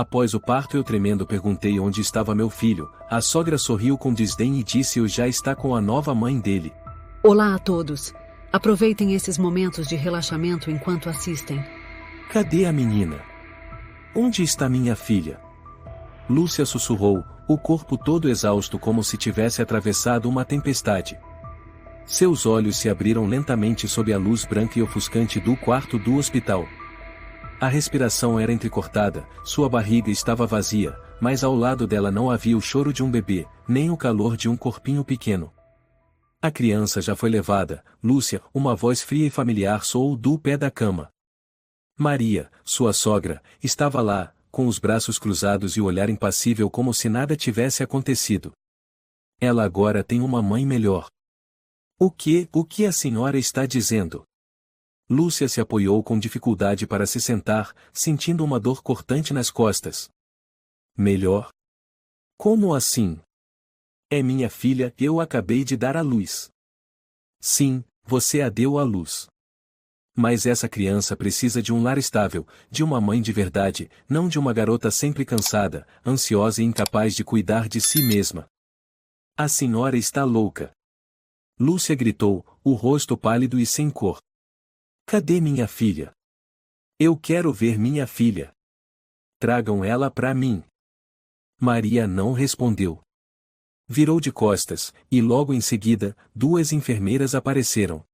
Após o parto eu tremendo perguntei onde estava meu filho, a sogra sorriu com desdém e disse já está com a nova mãe dele. Olá a todos. Aproveitem esses momentos de relaxamento enquanto assistem. Cadê a menina? Onde está minha filha? Lúcia sussurrou, o corpo todo exausto como se tivesse atravessado uma tempestade. Seus olhos se abriram lentamente sob a luz branca e ofuscante do quarto do hospital. A respiração era entrecortada, sua barriga estava vazia, mas ao lado dela não havia o choro de um bebê, nem o calor de um corpinho pequeno. A criança já foi levada, Lúcia, uma voz fria e familiar soou do pé da cama. Maria, sua sogra, estava lá, com os braços cruzados e o olhar impassível como se nada tivesse acontecido. Ela agora tem uma mãe melhor. O que a senhora está dizendo? Lúcia se apoiou com dificuldade para se sentar, sentindo uma dor cortante nas costas. Melhor? Como assim? É minha filha, eu acabei de dar à luz. Sim, você a deu à luz. Mas essa criança precisa de um lar estável, de uma mãe de verdade, não de uma garota sempre cansada, ansiosa e incapaz de cuidar de si mesma. A senhora está louca. Lúcia gritou, o rosto pálido e sem cor. Cadê minha filha? Eu quero ver minha filha. Tragam ela para mim. Maria não respondeu. Virou de costas, e logo em seguida, duas enfermeiras apareceram.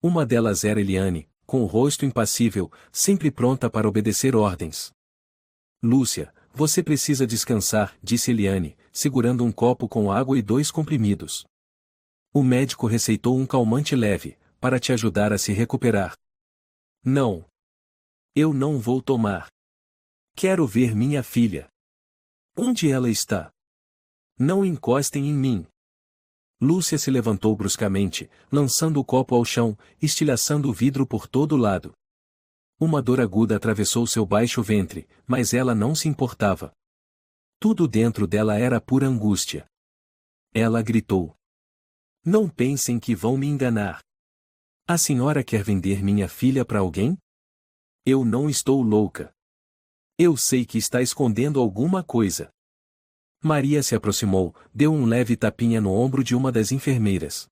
Uma delas era Eliane, com o rosto impassível, sempre pronta para obedecer ordens. Lúcia, você precisa descansar, disse Eliane, segurando um copo com água e 2 comprimidos. O médico receitou um calmante leve, para te ajudar a se recuperar. Não. Eu não vou tomar. Quero ver minha filha. Onde ela está? Não encostem em mim. Lúcia se levantou bruscamente, lançando o copo ao chão, estilhaçando o vidro por todo lado. Uma dor aguda atravessou seu baixo ventre, mas ela não se importava. Tudo dentro dela era pura angústia. Ela gritou. Não pensem que vão me enganar. A senhora quer vender minha filha para alguém? Eu não estou louca. Eu sei que está escondendo alguma coisa. Maria se aproximou, deu um leve tapinha no ombro de uma das enfermeiras.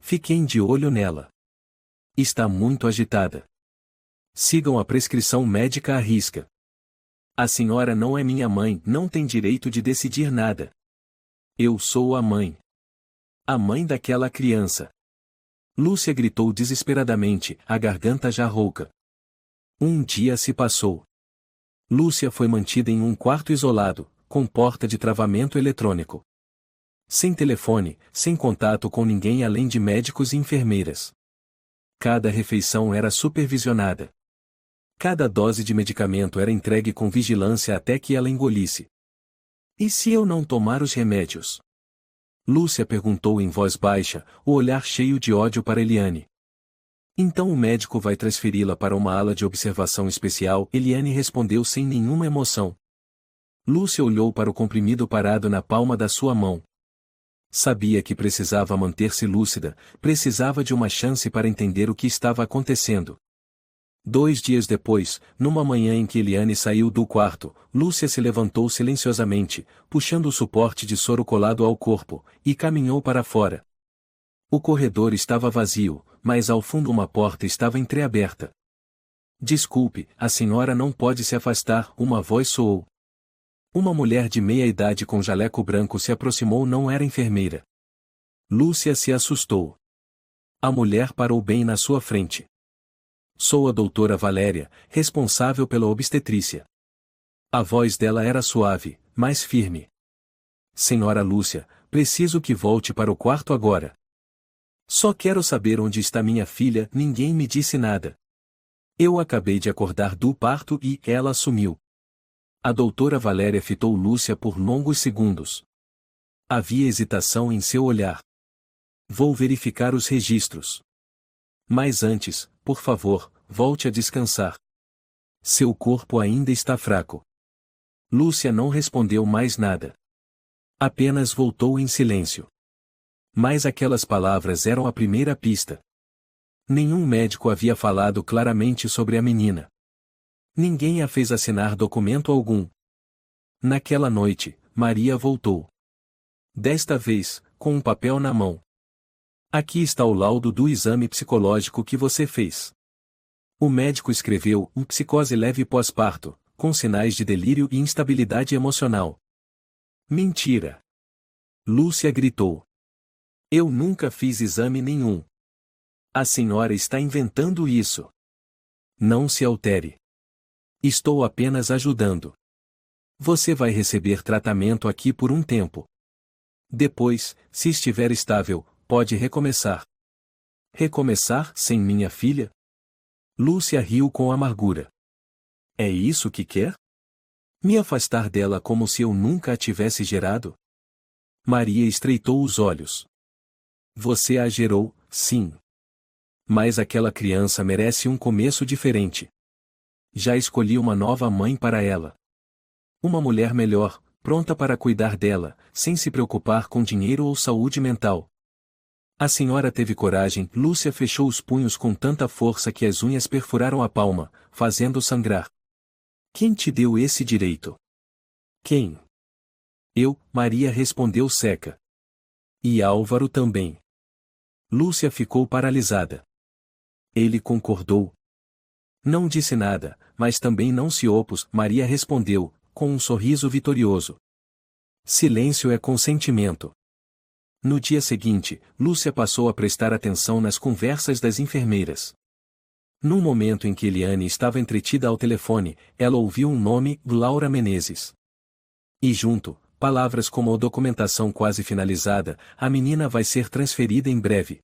Fiquem de olho nela. Está muito agitada. Sigam a prescrição médica à risca. A senhora não é minha mãe, não tem direito de decidir nada. Eu sou a mãe. A mãe daquela criança. Lúcia gritou desesperadamente, a garganta já rouca. Um dia se passou. Lúcia foi mantida em um quarto isolado, com porta de travamento eletrônico. Sem telefone, sem contato com ninguém além de médicos e enfermeiras. Cada refeição era supervisionada. Cada dose de medicamento era entregue com vigilância até que ela engolisse. E se eu não tomar os remédios? Lúcia perguntou em voz baixa, o olhar cheio de ódio para Eliane. Então o médico vai transferi-la para uma ala de observação especial, Eliane respondeu sem nenhuma emoção. Lúcia olhou para o comprimido parado na palma da sua mão. Sabia que precisava manter-se lúcida, precisava de uma chance para entender o que estava acontecendo. 2 dias depois, numa manhã em que Eliane saiu do quarto, Lúcia se levantou silenciosamente, puxando o suporte de soro colado ao corpo, e caminhou para fora. O corredor estava vazio, mas ao fundo uma porta estava entreaberta. Desculpe, a senhora não pode se afastar, uma voz soou. Uma mulher de meia idade com jaleco branco se aproximou, não era enfermeira. Lúcia se assustou. A mulher parou bem na sua frente. Sou a doutora Valéria, responsável pela obstetrícia. A voz dela era suave, mas firme. Senhora Lúcia, preciso que volte para o quarto agora. Só quero saber onde está minha filha, ninguém me disse nada. Eu acabei de acordar do parto e ela sumiu. A doutora Valéria fitou Lúcia por longos segundos. Havia hesitação em seu olhar. Vou verificar os registros. Mas antes, por favor, volte a descansar. Seu corpo ainda está fraco. Lúcia não respondeu mais nada. Apenas voltou em silêncio. Mas aquelas palavras eram a primeira pista. Nenhum médico havia falado claramente sobre a menina. Ninguém a fez assinar documento algum. Naquela noite, Maria voltou. Desta vez, com um papel na mão. Aqui está o laudo do exame psicológico que você fez. O médico escreveu psicose leve pós-parto, com sinais de delírio e instabilidade emocional. Mentira! Lúcia gritou. Eu nunca fiz exame nenhum. A senhora está inventando isso. Não se altere. Estou apenas ajudando. Você vai receber tratamento aqui por um tempo. Depois, se estiver estável, pode recomeçar. Recomeçar sem minha filha? Lúcia riu com amargura. É isso que quer? Me afastar dela como se eu nunca a tivesse gerado? Maria estreitou os olhos. Você a gerou, sim. Mas aquela criança merece um começo diferente. Já escolhi uma nova mãe para ela. Uma mulher melhor, pronta para cuidar dela, sem se preocupar com dinheiro ou saúde mental. A senhora teve coragem. Lúcia fechou os punhos com tanta força que as unhas perfuraram a palma, fazendo sangrar. Quem te deu esse direito? Quem? Eu, Maria respondeu seca. E Álvaro também. Lúcia ficou paralisada. Ele concordou. Não disse nada, mas também não se opôs. Maria respondeu, com um sorriso vitorioso. Silêncio é consentimento. No dia seguinte, Lúcia passou a prestar atenção nas conversas das enfermeiras. Num momento em que Eliane estava entretida ao telefone, ela ouviu um nome, Laura Menezes. E junto, palavras como a documentação quase finalizada, a menina vai ser transferida em breve.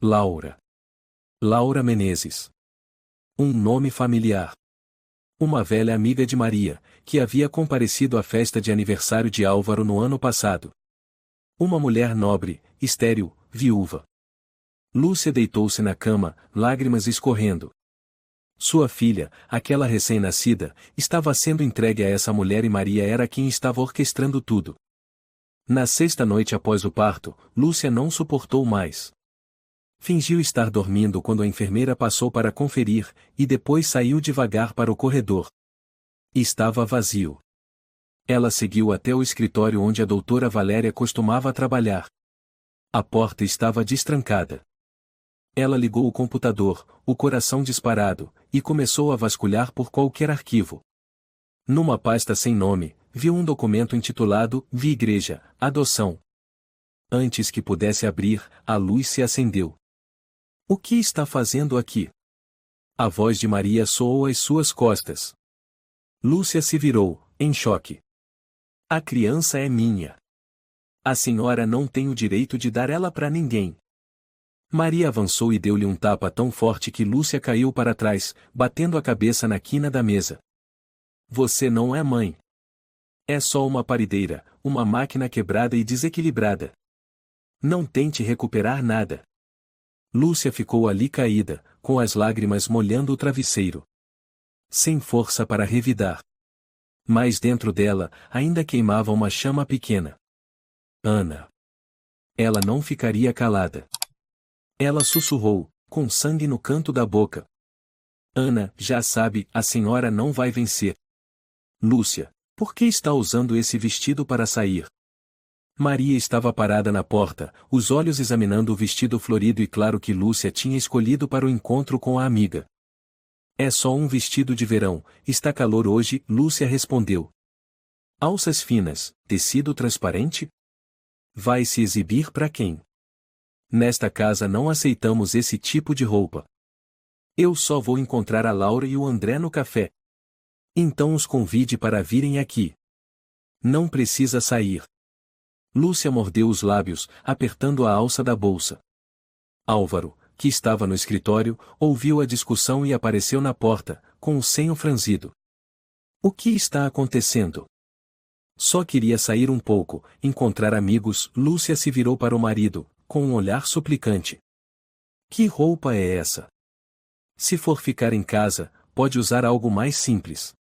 Laura. Laura Menezes. Um nome familiar. Uma velha amiga de Maria, que havia comparecido à festa de aniversário de Álvaro no ano passado. Uma mulher nobre, estéril, viúva. Lúcia deitou-se na cama, lágrimas escorrendo. Sua filha, aquela recém-nascida, estava sendo entregue a essa mulher e Maria era quem estava orquestrando tudo. Na sexta noite após o parto, Lúcia não suportou mais. Fingiu estar dormindo quando a enfermeira passou para conferir, e depois saiu devagar para o corredor. Estava vazio. Ela seguiu até o escritório onde a doutora Valéria costumava trabalhar. A porta estava destrancada. Ela ligou o computador, o coração disparado, e começou a vasculhar por qualquer arquivo. Numa pasta sem nome, viu um documento intitulado Via Igreja, Adoção. Antes que pudesse abrir, a luz se acendeu. O que está fazendo aqui? A voz de Maria soou às suas costas. Lúcia se virou, em choque. A criança é minha. A senhora não tem o direito de dar ela para ninguém. Maria avançou e deu-lhe um tapa tão forte que Lúcia caiu para trás, batendo a cabeça na quina da mesa. Você não é mãe. É só uma parideira, uma máquina quebrada e desequilibrada. Não tente recuperar nada. Lúcia ficou ali caída, com as lágrimas molhando o travesseiro. Sem força para revidar. Mas dentro dela, ainda queimava uma chama pequena. Ana. Ela não ficaria calada. Ela sussurrou, com sangue no canto da boca. Ana, já sabe, a senhora não vai vencer. Lúcia, por que está usando esse vestido para sair? Maria estava parada na porta, os olhos examinando o vestido florido e claro que Lúcia tinha escolhido para o encontro com a amiga. É só um vestido de verão, está calor hoje, Lúcia respondeu. Alças finas, tecido transparente? Vai se exibir para quem? Nesta casa não aceitamos esse tipo de roupa. Eu só vou encontrar a Laura e o André no café. Então os convide para virem aqui. Não precisa sair. Lúcia mordeu os lábios, apertando a alça da bolsa. Álvaro, que estava no escritório, ouviu a discussão e apareceu na porta, com o senho franzido. O que está acontecendo? Só queria sair um pouco, encontrar amigos. Lúcia se virou para o marido, com um olhar suplicante. Que roupa é essa? Se for ficar em casa, pode usar algo mais simples.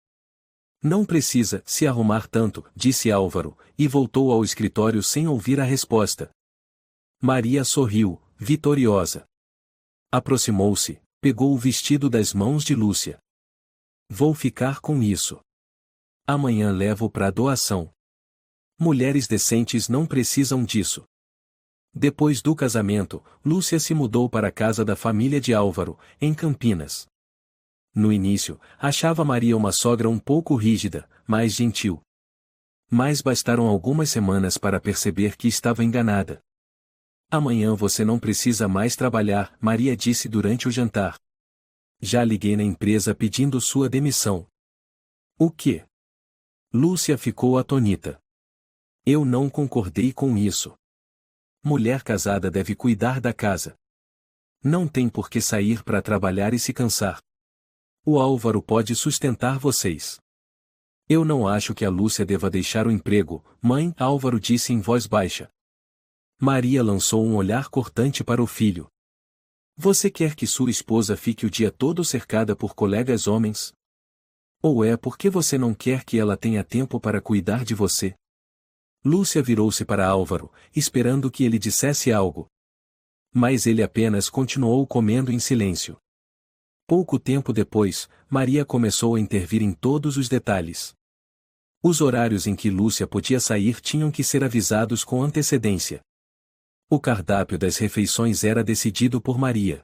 Não precisa se arrumar tanto, disse Álvaro, e voltou ao escritório sem ouvir a resposta. Maria sorriu, vitoriosa. Aproximou-se, pegou o vestido das mãos de Lúcia. Vou ficar com isso. Amanhã levo para doação. Mulheres decentes não precisam disso. Depois do casamento, Lúcia se mudou para a casa da família de Álvaro, em Campinas. No início, achava Maria uma sogra um pouco rígida, mas gentil. Mas bastaram algumas semanas para perceber que estava enganada. Amanhã você não precisa mais trabalhar, Maria disse durante o jantar. Já liguei na empresa pedindo sua demissão. O quê? Lúcia ficou atônita. Eu não concordei com isso. Mulher casada deve cuidar da casa. Não tem por que sair para trabalhar e se cansar. O Álvaro pode sustentar vocês. Eu não acho que a Lúcia deva deixar o emprego, mãe, Álvaro disse em voz baixa. Maria lançou um olhar cortante para o filho. Você quer que sua esposa fique o dia todo cercada por colegas homens? Ou é porque você não quer que ela tenha tempo para cuidar de você? Lúcia virou-se para Álvaro, esperando que ele dissesse algo. Mas ele apenas continuou comendo em silêncio. Pouco tempo depois, Maria começou a intervir em todos os detalhes. Os horários em que Lúcia podia sair tinham que ser avisados com antecedência. O cardápio das refeições era decidido por Maria.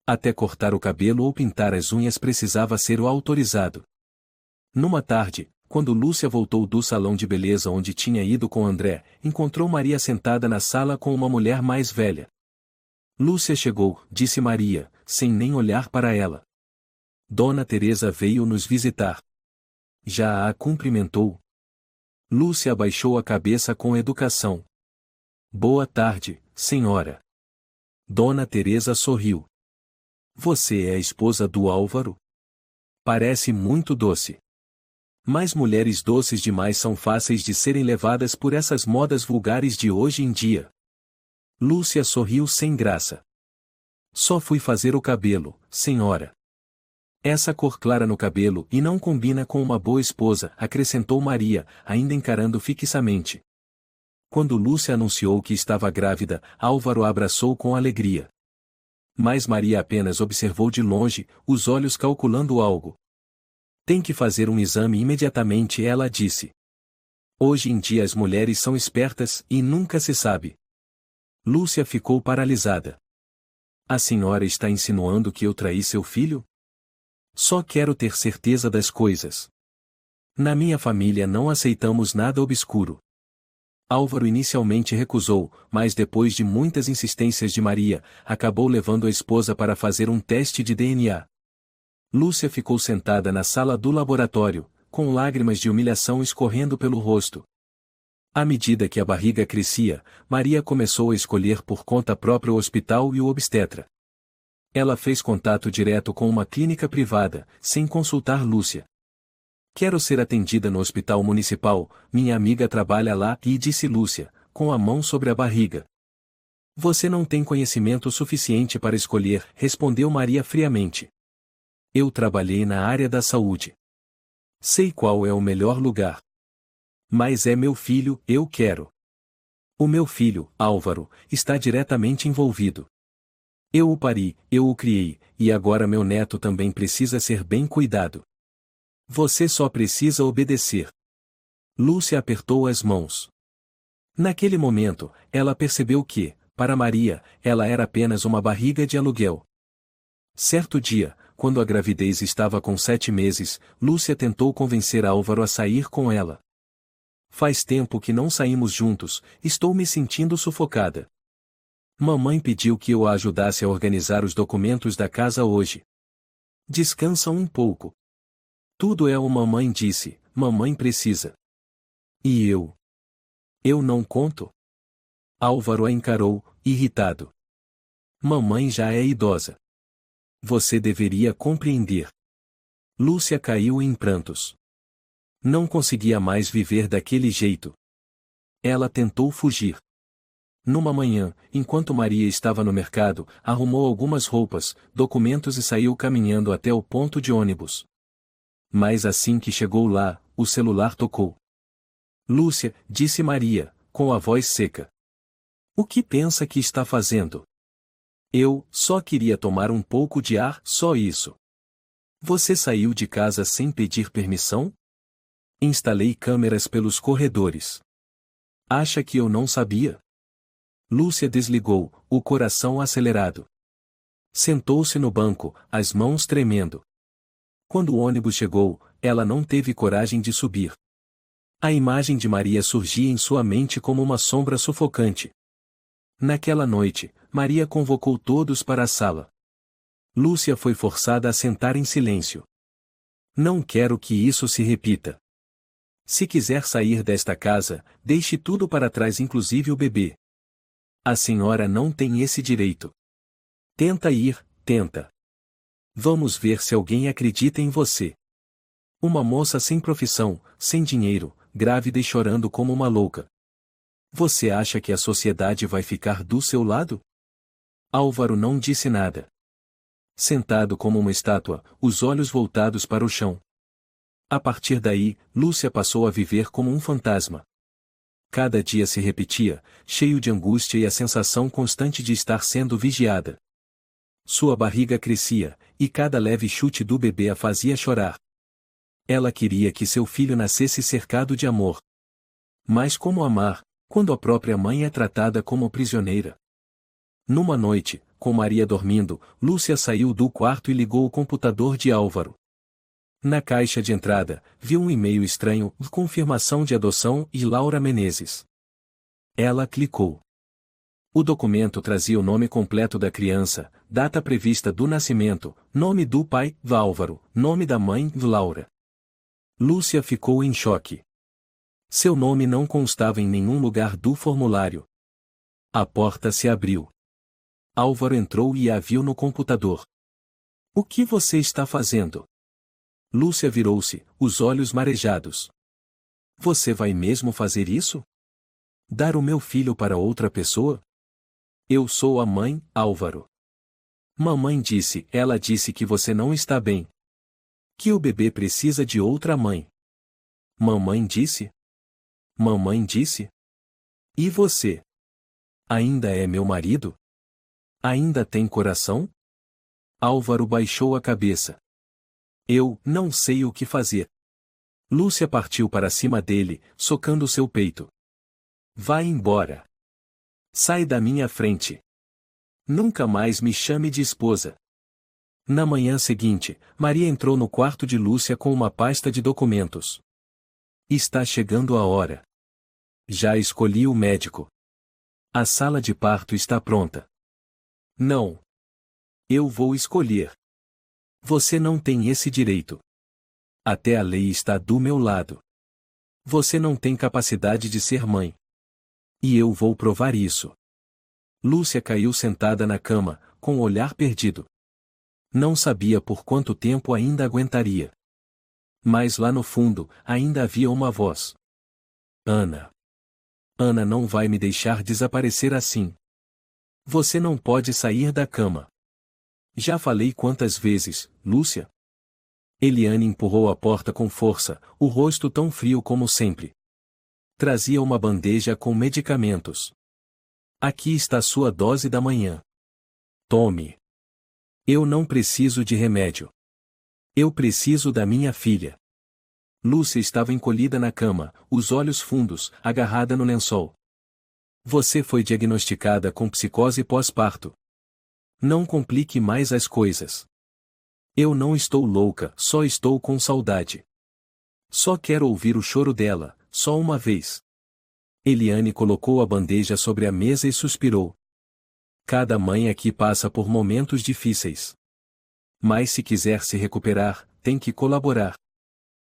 Até cortar o cabelo ou pintar as unhas precisava ser o autorizado. Numa tarde, quando Lúcia voltou do salão de beleza onde tinha ido com André, encontrou Maria sentada na sala com uma mulher mais velha. Lúcia chegou, disse Maria, sem nem olhar para ela. Dona Teresa veio nos visitar. Já a cumprimentou? Lúcia abaixou a cabeça com educação. Boa tarde, senhora. Dona Teresa sorriu. Você é a esposa do Álvaro? Parece muito doce. Mas mulheres doces demais são fáceis de serem levadas por essas modas vulgares de hoje em dia. Lúcia sorriu sem graça. Só fui fazer o cabelo, senhora. Essa cor clara no cabelo e não combina com uma boa esposa, acrescentou Maria, ainda encarando fixamente. Quando Lúcia anunciou que estava grávida, Álvaro a abraçou com alegria. Mas Maria apenas observou de longe, os olhos calculando algo. Tem que fazer um exame imediatamente, ela disse. Hoje em dia as mulheres são espertas e nunca se sabe. Lúcia ficou paralisada. A senhora está insinuando que eu traí seu filho? Só quero ter certeza das coisas. Na minha família não aceitamos nada obscuro. Álvaro inicialmente recusou, mas depois de muitas insistências de Maria, acabou levando a esposa para fazer um teste de DNA. Lúcia ficou sentada na sala do laboratório, com lágrimas de humilhação escorrendo pelo rosto. À medida que a barriga crescia, Maria começou a escolher por conta própria o hospital e o obstetra. Ela fez contato direto com uma clínica privada, sem consultar Lúcia. Quero ser atendida no hospital municipal, minha amiga trabalha lá, e disse Lúcia, com a mão sobre a barriga. Você não tem conhecimento suficiente para escolher, respondeu Maria friamente. Eu trabalhei na área da saúde. Sei qual é o melhor lugar. Mas é meu filho, eu quero. O meu filho, Álvaro, está diretamente envolvido. Eu o pari, eu o criei, e agora meu neto também precisa ser bem cuidado. Você só precisa obedecer. Lúcia apertou as mãos. Naquele momento, ela percebeu que, para Maria, ela era apenas uma barriga de aluguel. Certo dia, quando a gravidez estava com 7 meses, Lúcia tentou convencer Álvaro a sair com ela. Faz tempo que não saímos juntos, estou me sentindo sufocada. Mamãe pediu que eu a ajudasse a organizar os documentos da casa hoje. Descansa um pouco. Tudo é o mamãe disse, mamãe precisa. E eu? Eu não conto? Álvaro a encarou, irritado. Mamãe já é idosa. Você deveria compreender. Lúcia caiu em prantos. Não conseguia mais viver daquele jeito. Ela tentou fugir. Numa manhã, enquanto Maria estava no mercado, arrumou algumas roupas, documentos e saiu caminhando até o ponto de ônibus. Mas assim que chegou lá, o celular tocou. Lúcia, disse Maria, com a voz seca. O que pensa que está fazendo? Eu só queria tomar um pouco de ar, só isso. Você saiu de casa sem pedir permissão? Instalei câmeras pelos corredores. Acha que eu não sabia? Lúcia desligou, o coração acelerado. Sentou-se no banco, as mãos tremendo. Quando o ônibus chegou, ela não teve coragem de subir. A imagem de Maria surgia em sua mente como uma sombra sufocante. Naquela noite, Maria convocou todos para a sala. Lúcia foi forçada a sentar em silêncio. Não quero que isso se repita. Se quiser sair desta casa, deixe tudo para trás, inclusive o bebê. A senhora não tem esse direito. Tenta ir, tenta. Vamos ver se alguém acredita em você. Uma moça sem profissão, sem dinheiro, grávida e chorando como uma louca. Você acha que a sociedade vai ficar do seu lado? Álvaro não disse nada. Sentado como uma estátua, os olhos voltados para o chão. A partir daí, Lúcia passou a viver como um fantasma. Cada dia se repetia, cheio de angústia e a sensação constante de estar sendo vigiada. Sua barriga crescia, e cada leve chute do bebê a fazia chorar. Ela queria que seu filho nascesse cercado de amor. Mas como amar, quando a própria mãe é tratada como prisioneira? Numa noite, com Maria dormindo, Lúcia saiu do quarto e ligou o computador de Álvaro. Na caixa de entrada, viu um e-mail estranho, confirmação de adoção e Laura Menezes. Ela clicou. O documento trazia o nome completo da criança, data prevista do nascimento, nome do pai, Álvaro, nome da mãe, Laura. Lúcia ficou em choque. Seu nome não constava em nenhum lugar do formulário. A porta se abriu. Álvaro entrou e a viu no computador. O que você está fazendo? Lúcia virou-se, os olhos marejados. Você vai mesmo fazer isso? Dar o meu filho para outra pessoa? Eu sou a mãe, Álvaro. Mamãe disse, ela disse que você não está bem. Que o bebê precisa de outra mãe. Mamãe disse? Mamãe disse? E você? Ainda é meu marido? Ainda tem coração? Álvaro baixou a cabeça. Eu não sei o que fazer. Lúcia partiu para cima dele, socando seu peito. Vai embora. Sai da minha frente. Nunca mais me chame de esposa. Na manhã seguinte, Maria entrou no quarto de Lúcia com uma pasta de documentos. Está chegando a hora. Já escolhi o médico. A sala de parto está pronta. Não. Eu vou escolher. Você não tem esse direito. Até a lei está do meu lado. Você não tem capacidade de ser mãe. E eu vou provar isso. Lúcia caiu sentada na cama, com o olhar perdido. Não sabia por quanto tempo ainda aguentaria. Mas lá no fundo, ainda havia uma voz. Ana. Ana não vai me deixar desaparecer assim. Você não pode sair da cama. Já falei quantas vezes, Lúcia? Eliane empurrou a porta com força, o rosto tão frio como sempre. Trazia uma bandeja com medicamentos. Aqui está sua dose da manhã. Tome. Eu não preciso de remédio. Eu preciso da minha filha. Lúcia estava encolhida na cama, os olhos fundos, agarrada no lençol. Você foi diagnosticada com psicose pós-parto. Não complique mais as coisas. Eu não estou louca, só estou com saudade. Só quero ouvir o choro dela, só uma vez. Eliane colocou a bandeja sobre a mesa e suspirou. Cada mãe aqui passa por momentos difíceis. Mas se quiser se recuperar, tem que colaborar.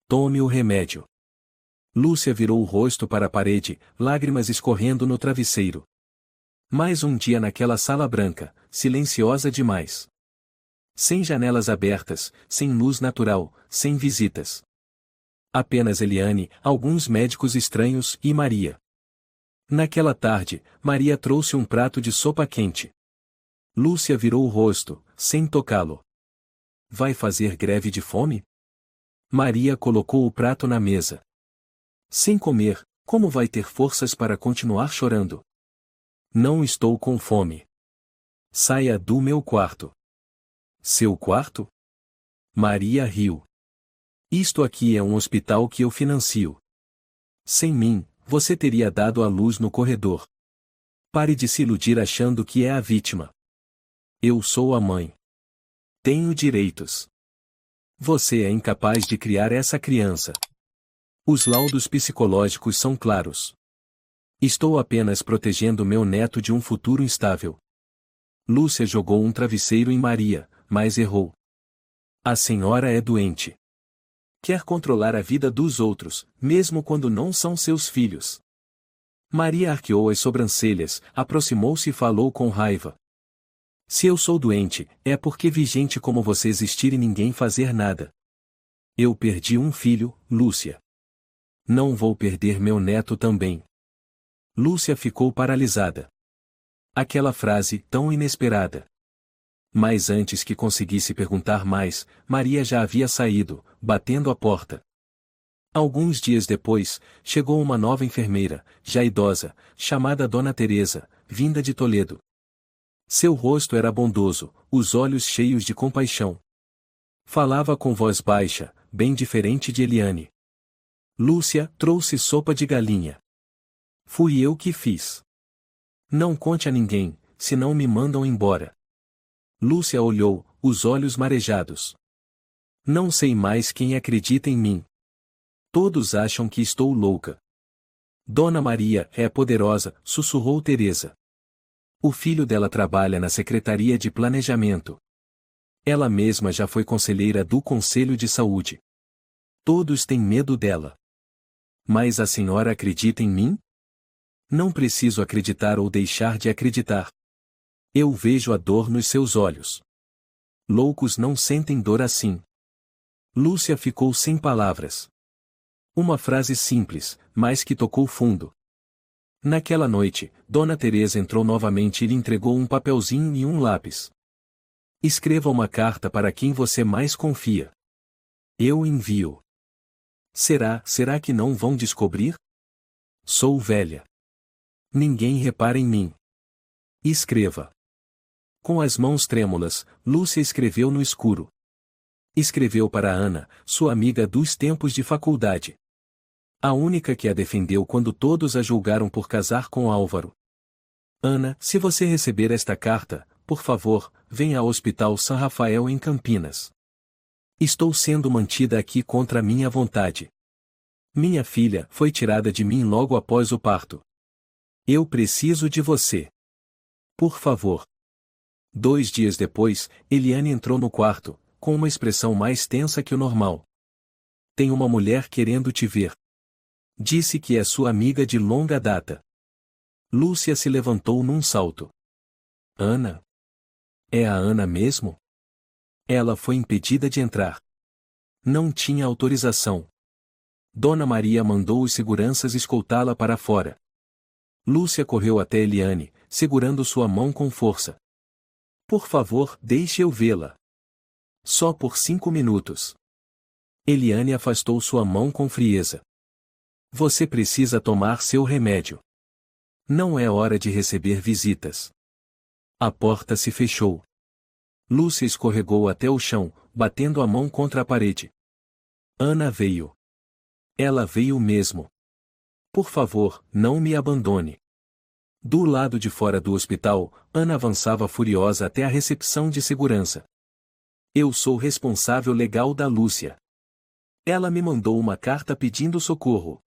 Tome o remédio. Lúcia virou o rosto para a parede, lágrimas escorrendo no travesseiro. Mais um dia naquela sala branca, silenciosa demais. Sem janelas abertas, sem luz natural, sem visitas. Apenas Eliane, alguns médicos estranhos e Maria. Naquela tarde, Maria trouxe um prato de sopa quente. Lúcia virou o rosto, sem tocá-lo. Vai fazer greve de fome? Maria colocou o prato na mesa. Sem comer, como vai ter forças para continuar chorando? Não estou com fome. Saia do meu quarto. Seu quarto? Maria riu. Isto aqui é um hospital que eu financio. Sem mim, você teria dado à luz no corredor. Pare de se iludir achando que é a vítima. Eu sou a mãe. Tenho direitos. Você é incapaz de criar essa criança. Os laudos psicológicos são claros. Estou apenas protegendo meu neto de um futuro instável. Lúcia jogou um travesseiro em Maria, mas errou. A senhora é doente. Quer controlar a vida dos outros, mesmo quando não são seus filhos. Maria arqueou as sobrancelhas, aproximou-se e falou com raiva. Se eu sou doente, é porque vi gente como você existir e ninguém fazer nada. Eu perdi um filho, Lúcia. Não vou perder meu neto também. Lúcia ficou paralisada. Aquela frase, tão inesperada. Mas antes que conseguisse perguntar mais, Maria já havia saído, batendo a porta. Alguns dias depois, chegou uma nova enfermeira, já idosa, chamada Dona Teresa, vinda de Toledo. Seu rosto era bondoso, os olhos cheios de compaixão. Falava com voz baixa, bem diferente de Eliane. Lúcia, trouxe sopa de galinha. Fui eu que fiz. Não conte a ninguém, senão me mandam embora. Lúcia olhou, os olhos marejados. Não sei mais quem acredita em mim. Todos acham que estou louca. Dona Maria é poderosa, sussurrou Teresa. O filho dela trabalha na Secretaria de Planejamento. Ela mesma já foi conselheira do Conselho de Saúde. Todos têm medo dela. Mas a senhora acredita em mim? Não preciso acreditar ou deixar de acreditar. Eu vejo a dor nos seus olhos. Loucos não sentem dor assim. Lúcia ficou sem palavras. Uma frase simples, mas que tocou fundo. Naquela noite, Dona Teresa entrou novamente e lhe entregou um papelzinho e um lápis. Escreva uma carta para quem você mais confia. Eu envio. Será que não vão descobrir? Sou velha. Ninguém repara em mim. Escreva. Com as mãos trêmulas, Lúcia escreveu no escuro. Escreveu para Ana, sua amiga dos tempos de faculdade. A única que a defendeu quando todos a julgaram por casar com Álvaro. Ana, se você receber esta carta, por favor, venha ao Hospital São Rafael em Campinas. Estou sendo mantida aqui contra minha vontade. Minha filha foi tirada de mim logo após o parto. Eu preciso de você. Por favor. 2 dias depois, Eliane entrou no quarto, com uma expressão mais tensa que o normal. Tem uma mulher querendo te ver. Disse que é sua amiga de longa data. Lúcia se levantou num salto. Ana? É a Ana mesmo? Ela foi impedida de entrar. Não tinha autorização. Dona Maria mandou os seguranças escoltá-la para fora. Lúcia correu até Eliane, segurando sua mão com força. Por favor, deixe eu vê-la. Só por 5 minutos. Eliane afastou sua mão com frieza. Você precisa tomar seu remédio. Não é hora de receber visitas. A porta se fechou. Lúcia escorregou até o chão, batendo a mão contra a parede. Ana veio. Ela veio mesmo. Por favor, não me abandone. Do lado de fora do hospital, Ana avançava furiosa até a recepção de segurança. Eu sou responsável legal da Lúcia. Ela me mandou uma carta pedindo socorro.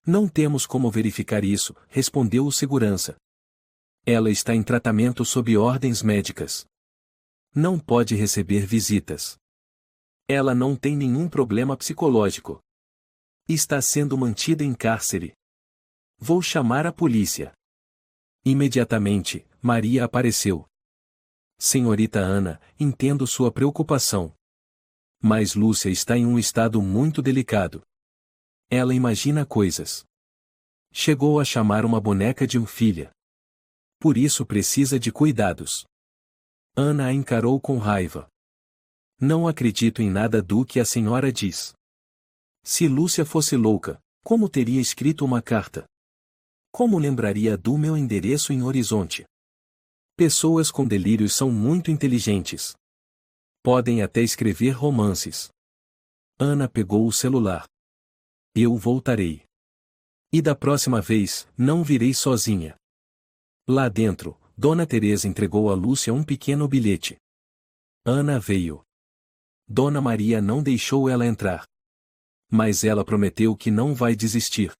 Não temos como verificar isso, respondeu o segurança. Ela está em tratamento sob ordens médicas. Não pode receber visitas. Ela não tem nenhum problema psicológico. Está sendo mantida em cárcere. Vou chamar a polícia. Imediatamente, Maria apareceu. Senhorita Ana, entendo sua preocupação. Mas Lúcia está em um estado muito delicado. Ela imagina coisas. Chegou a chamar uma boneca de filha. Por isso precisa de cuidados. Ana a encarou com raiva. Não acredito em nada do que a senhora diz. Se Lúcia fosse louca, como teria escrito uma carta? Como lembraria do meu endereço em Horizonte? Pessoas com delírios são muito inteligentes. Podem até escrever romances. Ana pegou o celular. Eu voltarei. E da próxima vez, não virei sozinha. Lá dentro, Dona Teresa entregou a Lúcia um pequeno bilhete. Ana veio. Dona Maria não deixou ela entrar. Mas ela prometeu que não vai desistir.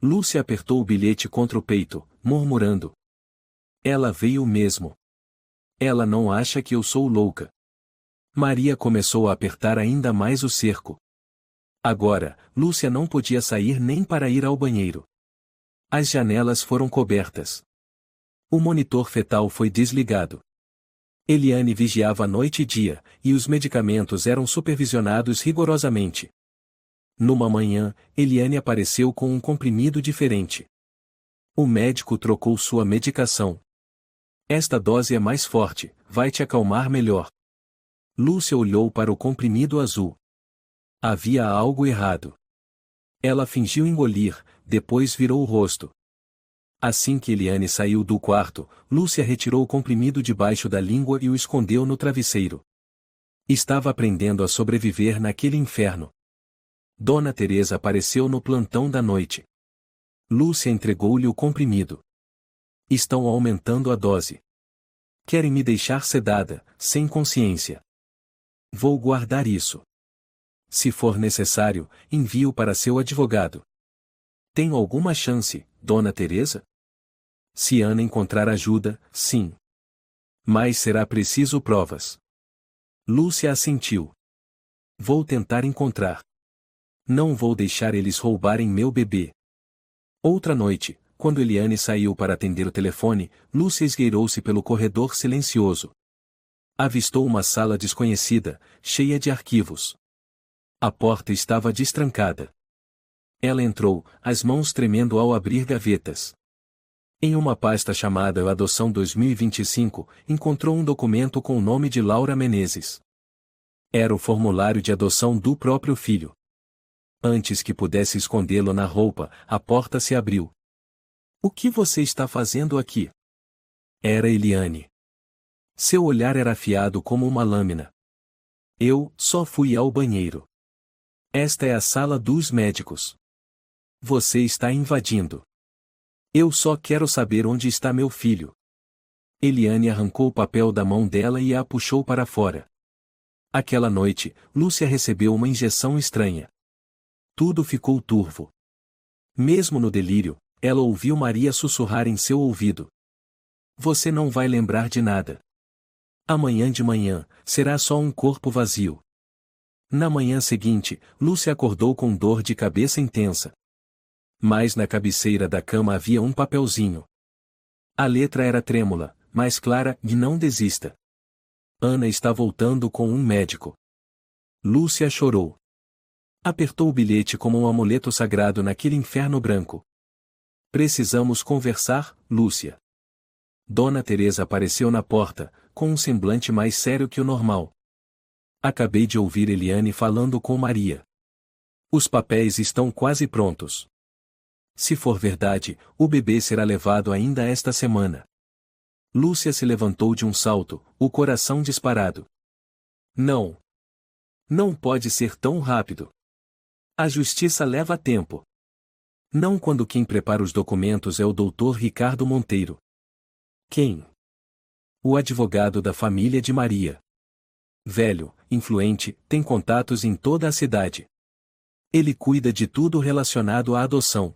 Lúcia apertou o bilhete contra o peito, murmurando. Ela veio mesmo. Ela não acha que eu sou louca. Maria começou a apertar ainda mais o cerco. Agora, Lúcia não podia sair nem para ir ao banheiro. As janelas foram cobertas. O monitor fetal foi desligado. Eliane vigiava noite e dia, e os medicamentos eram supervisionados rigorosamente. Numa manhã, Eliane apareceu com um comprimido diferente. O médico trocou sua medicação. Esta dose é mais forte, vai te acalmar melhor. Lúcia olhou para o comprimido azul. Havia algo errado. Ela fingiu engolir, depois virou o rosto. Assim que Eliane saiu do quarto, Lúcia retirou o comprimido debaixo da língua e o escondeu no travesseiro. Estava aprendendo a sobreviver naquele inferno. Dona Teresa apareceu no plantão da noite. Lúcia entregou-lhe o comprimido. Estão aumentando a dose. Querem me deixar sedada, sem consciência. Vou guardar isso. Se for necessário, envio para seu advogado. Tenho alguma chance, Dona Teresa? Se Ana encontrar ajuda, sim. Mas será preciso provas. Lúcia assentiu. Vou tentar encontrar. Não vou deixar eles roubarem meu bebê. Outra noite, quando Eliane saiu para atender o telefone, Lúcia esgueirou-se pelo corredor silencioso. Avistou uma sala desconhecida, cheia de arquivos. A porta estava destrancada. Ela entrou, as mãos tremendo ao abrir gavetas. Em uma pasta chamada Adoção 2025, encontrou um documento com o nome de Laura Menezes. Era o formulário de adoção do próprio filho. Antes que pudesse escondê-lo na roupa, a porta se abriu. O que você está fazendo aqui? Era Eliane. Seu olhar era afiado como uma lâmina. Eu só fui ao banheiro. Esta é a sala dos médicos. Você está invadindo. Eu só quero saber onde está meu filho. Eliane arrancou o papel da mão dela e a puxou para fora. Aquela noite, Lúcia recebeu uma injeção estranha. Tudo ficou turvo. Mesmo no delírio, ela ouviu Maria sussurrar em seu ouvido. Você não vai lembrar de nada. Amanhã de manhã, será só um corpo vazio. Na manhã seguinte, Lúcia acordou com dor de cabeça intensa. Mas na cabeceira da cama havia um papelzinho. A letra era trêmula, mas clara, e não desista. Ana está voltando com um médico. Lúcia chorou. Apertou o bilhete como um amuleto sagrado naquele inferno branco. Precisamos conversar, Lúcia. Dona Teresa apareceu na porta, com um semblante mais sério que o normal. Acabei de ouvir Eliane falando com Maria. Os papéis estão quase prontos. Se for verdade, o bebê será levado ainda esta semana. Lúcia se levantou de um salto, o coração disparado. Não. Não pode ser tão rápido. A justiça leva tempo. Não quando quem prepara os documentos é o Dr. Ricardo Monteiro. Quem? O advogado da família de Maria. Velho, influente, tem contatos em toda a cidade. Ele cuida de tudo relacionado à adoção.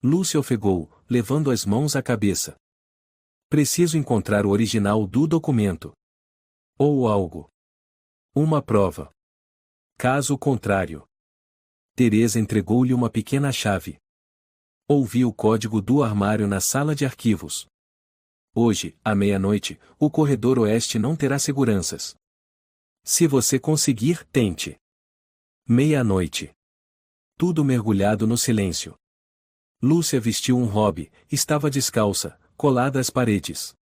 Lúcia ofegou, levando as mãos à cabeça. Preciso encontrar o original do documento. Ou algo. Uma prova. Caso contrário. Teresa entregou-lhe uma pequena chave. Ouvi o código do armário na sala de arquivos. Hoje, à meia-noite, o corredor oeste não terá seguranças. Se você conseguir, tente. Meia-noite. Tudo mergulhado no silêncio. Lúcia vestiu um hobby, estava descalça, colada às paredes.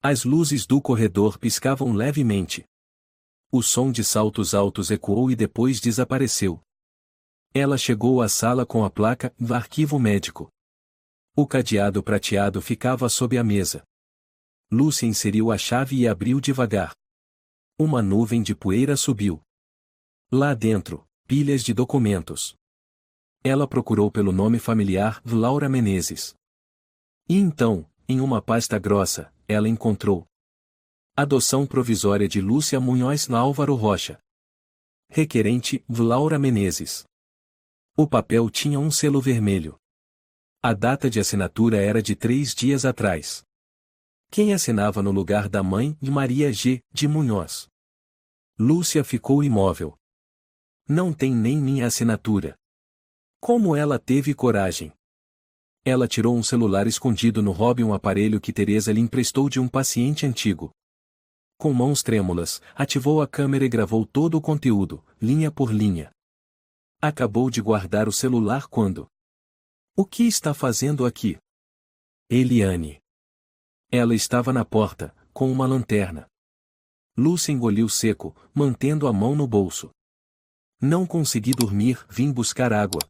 As luzes do corredor piscavam levemente. O som de saltos altos ecoou e depois desapareceu. Ela chegou à sala com a placa Arquivo Médico. O cadeado prateado ficava sob a mesa. Lúcia inseriu a chave e abriu devagar. Uma nuvem de poeira subiu. Lá dentro, pilhas de documentos. Ela procurou pelo nome familiar Laura Menezes. E então, em uma pasta grossa, ela encontrou: adoção provisória de Lúcia Munhoz Álvaro Rocha. Requerente, Laura Menezes. O papel tinha um selo vermelho. A data de assinatura era de 3 dias atrás. Quem assinava no lugar da mãe de Maria G. de Munhoz? Lúcia ficou imóvel. Não tem nem minha assinatura. Como ela teve coragem? Ela tirou um celular escondido no hobby, um aparelho que Teresa lhe emprestou de um paciente antigo. Com mãos trêmulas, ativou a câmera e gravou todo o conteúdo, linha por linha. Acabou de guardar o celular quando... O que está fazendo aqui? Eliane. Ela estava na porta, com uma lanterna. Lúcia engoliu seco, mantendo a mão no bolso. Não consegui dormir, vim buscar água.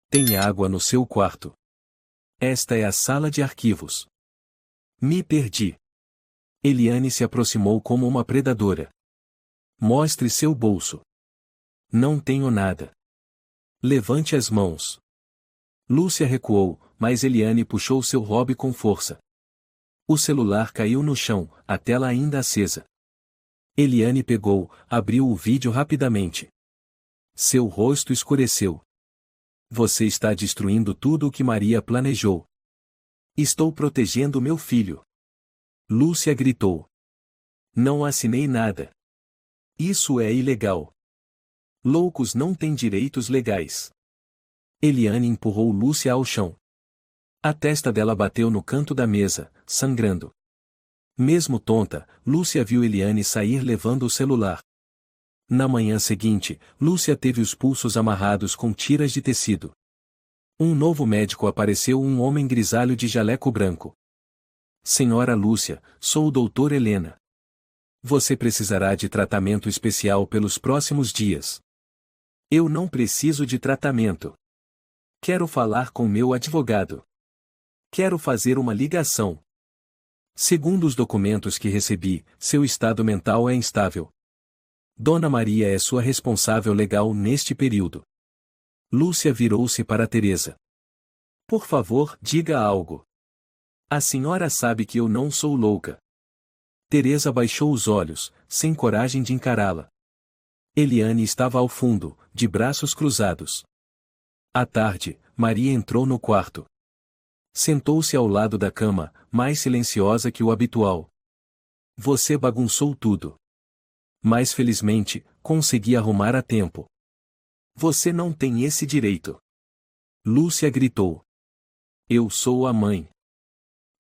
Tem água no seu quarto. Esta é a sala de arquivos. Me perdi. Eliane se aproximou como uma predadora. Mostre seu bolso. Não tenho nada. Levante as mãos. Lúcia recuou, mas Eliane puxou seu hobby com força. O celular caiu no chão, a tela ainda acesa. Eliane pegou, abriu o vídeo rapidamente. Seu rosto escureceu. Você está destruindo tudo o que Maria planejou. Estou protegendo meu filho. Lúcia gritou. Não assinei nada. Isso é ilegal. Loucos não têm direitos legais. Eliane empurrou Lúcia ao chão. A testa dela bateu no canto da mesa, sangrando. Mesmo tonta, Lúcia viu Eliane sair levando o celular. Na manhã seguinte, Lúcia teve os pulsos amarrados com tiras de tecido. Um novo médico apareceu, um homem grisalho de jaleco branco. Senhora Lúcia, sou o Dr. Helena. Você precisará de tratamento especial pelos próximos dias. Eu não preciso de tratamento. Quero falar com meu advogado. Quero fazer uma ligação. Segundo os documentos que recebi, seu estado mental é instável. Dona Maria é sua responsável legal neste período. Lúcia virou-se para Teresa. Por favor, diga algo. A senhora sabe que eu não sou louca. Teresa baixou os olhos, sem coragem de encará-la. Eliane estava ao fundo, de braços cruzados. À tarde, Maria entrou no quarto. Sentou-se ao lado da cama, mais silenciosa que o habitual. Você bagunçou tudo. Mas felizmente, consegui arrumar a tempo. Você não tem esse direito. Lúcia gritou. Eu sou a mãe.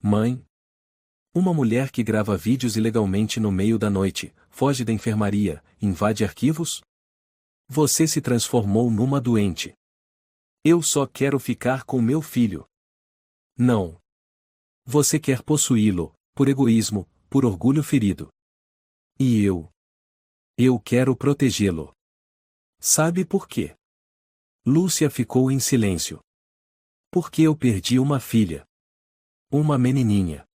Mãe? Uma mulher que grava vídeos ilegalmente no meio da noite, foge da enfermaria, invade arquivos? Você se transformou numa doente. Eu só quero ficar com meu filho. Não. Você quer possuí-lo, por egoísmo, por orgulho ferido. E eu? Eu quero protegê-lo. Sabe por quê? Lúcia ficou em silêncio. Porque eu perdi uma filha. Uma menininha.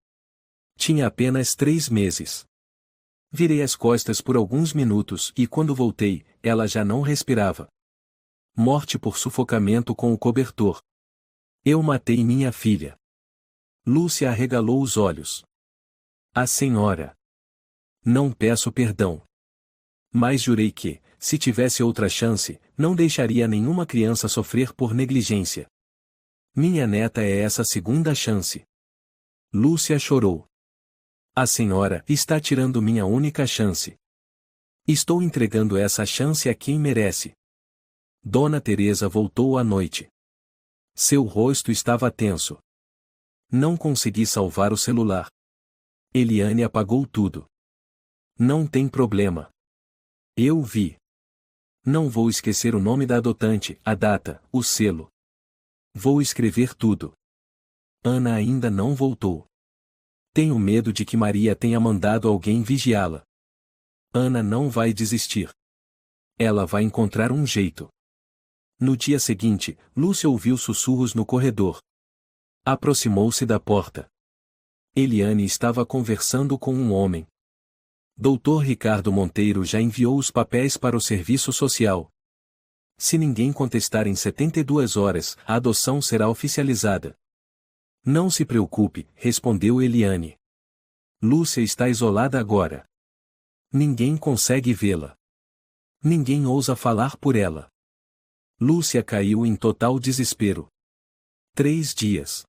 Tinha apenas 3 meses. Virei as costas por alguns minutos e quando voltei, ela já não respirava. Morte por sufocamento com o cobertor. Eu matei minha filha. Lúcia arregalou os olhos. A senhora. Não peço perdão. Mas jurei que, se tivesse outra chance, não deixaria nenhuma criança sofrer por negligência. Minha neta é essa segunda chance. Lúcia chorou. A senhora está tirando minha única chance. Estou entregando essa chance a quem merece. Dona Teresa voltou à noite. Seu rosto estava tenso. Não consegui salvar o celular. Eliane apagou tudo. Não tem problema. Eu vi. Não vou esquecer o nome da adotante, a data, o selo. Vou escrever tudo. Ana ainda não voltou. Tenho medo de que Maria tenha mandado alguém vigiá-la. Ana não vai desistir. Ela vai encontrar um jeito. No dia seguinte, Lúcia ouviu sussurros no corredor. Aproximou-se da porta. Eliane estava conversando com um homem. Dr. Ricardo Monteiro já enviou os papéis para o serviço social. Se ninguém contestar em 72 horas, a adoção será oficializada. Não se preocupe, respondeu Eliane. Lúcia está isolada agora. Ninguém consegue vê-la. Ninguém ousa falar por ela. Lúcia caiu em total desespero. 3 dias.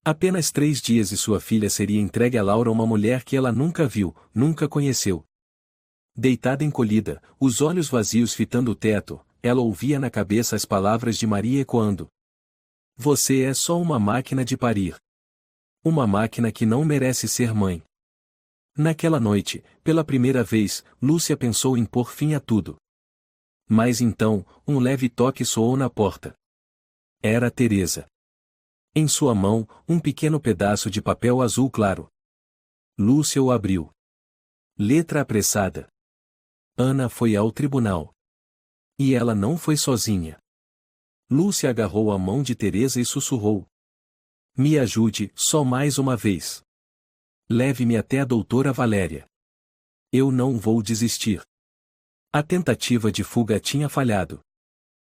Apenas 3 dias e sua filha seria entregue a Laura, uma mulher que ela nunca viu, nunca conheceu. Deitada encolhida, os olhos vazios fitando o teto, ela ouvia na cabeça as palavras de Maria ecoando. Você é só uma máquina de parir. Uma máquina que não merece ser mãe. Naquela noite, pela primeira vez, Lúcia pensou em pôr fim a tudo. Mas então, um leve toque soou na porta. Era Teresa. Em sua mão, um pequeno pedaço de papel azul claro. Lúcia o abriu. Letra apressada. Ana foi ao tribunal. E ela não foi sozinha. Lúcia agarrou a mão de Teresa e sussurrou. Me ajude, só mais uma vez. Leve-me até a doutora Valéria. Eu não vou desistir. A tentativa de fuga tinha falhado.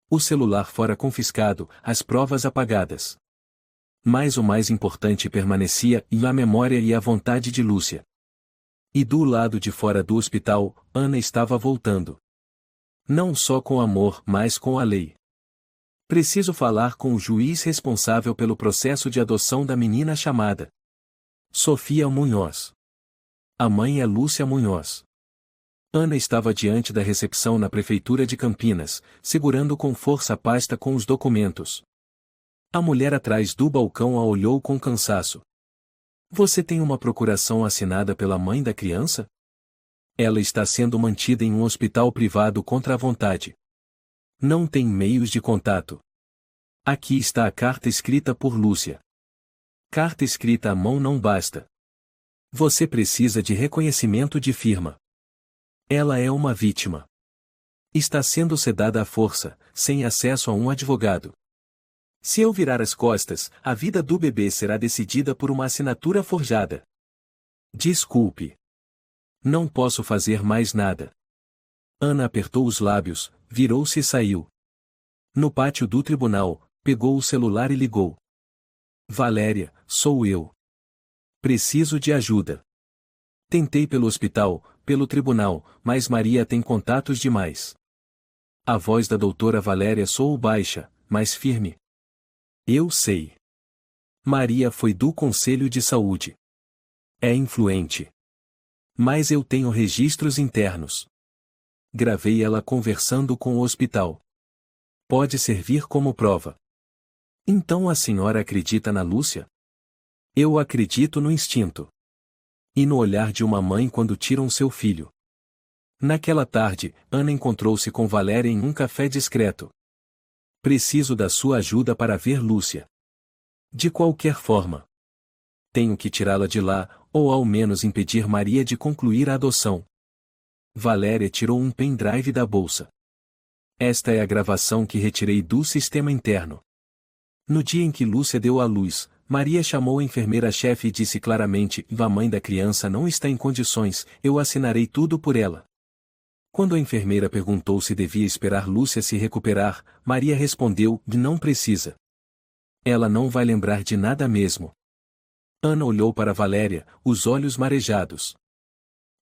O celular fora confiscado, as provas apagadas. Mas o mais importante permanecia, a memória e a vontade de Lúcia. E do lado de fora do hospital, Ana estava voltando. Não só com amor, mas com a lei. Preciso falar com o juiz responsável pelo processo de adoção da menina chamada Sofia Munhoz. A mãe é Lúcia Munhoz. Ana estava diante da recepção na prefeitura de Campinas, segurando com força a pasta com os documentos. A mulher atrás do balcão a olhou com cansaço. Você tem uma procuração assinada pela mãe da criança? Ela está sendo mantida em um hospital privado contra a vontade. Não tem meios de contato. Aqui está a carta escrita por Lúcia. Carta escrita à mão não basta. Você precisa de reconhecimento de firma. Ela é uma vítima. Está sendo sedada à força, sem acesso a um advogado. Se eu virar as costas, a vida do bebê será decidida por uma assinatura forjada. Desculpe. Não posso fazer mais nada. Ana apertou os lábios, virou-se e saiu. No pátio do tribunal, pegou o celular e ligou. Valéria, sou eu. Preciso de ajuda. Tentei pelo hospital, pelo tribunal, mas Maria tem contatos demais. A voz da doutora Valéria soou baixa, mas firme. Eu sei. Maria foi do Conselho de Saúde. É influente. Mas eu tenho registros internos. Gravei ela conversando com o hospital. Pode servir como prova. Então a senhora acredita na Lúcia? Eu acredito no instinto. E no olhar de uma mãe quando tiram seu filho. Naquela tarde, Ana encontrou-se com Valéria em um café discreto. Preciso da sua ajuda para ver Lúcia. De qualquer forma. Tenho que tirá-la de lá, ou ao menos impedir Maria de concluir a adoção. Valéria tirou um pendrive da bolsa. Esta é a gravação que retirei do sistema interno. No dia em que Lúcia deu à luz, Maria chamou a enfermeira-chefe e disse claramente: a mãe da criança não está em condições, eu assinarei tudo por ela. Quando a enfermeira perguntou se devia esperar Lúcia se recuperar, Maria respondeu: não precisa. Ela não vai lembrar de nada mesmo. Ana olhou para Valéria, os olhos marejados.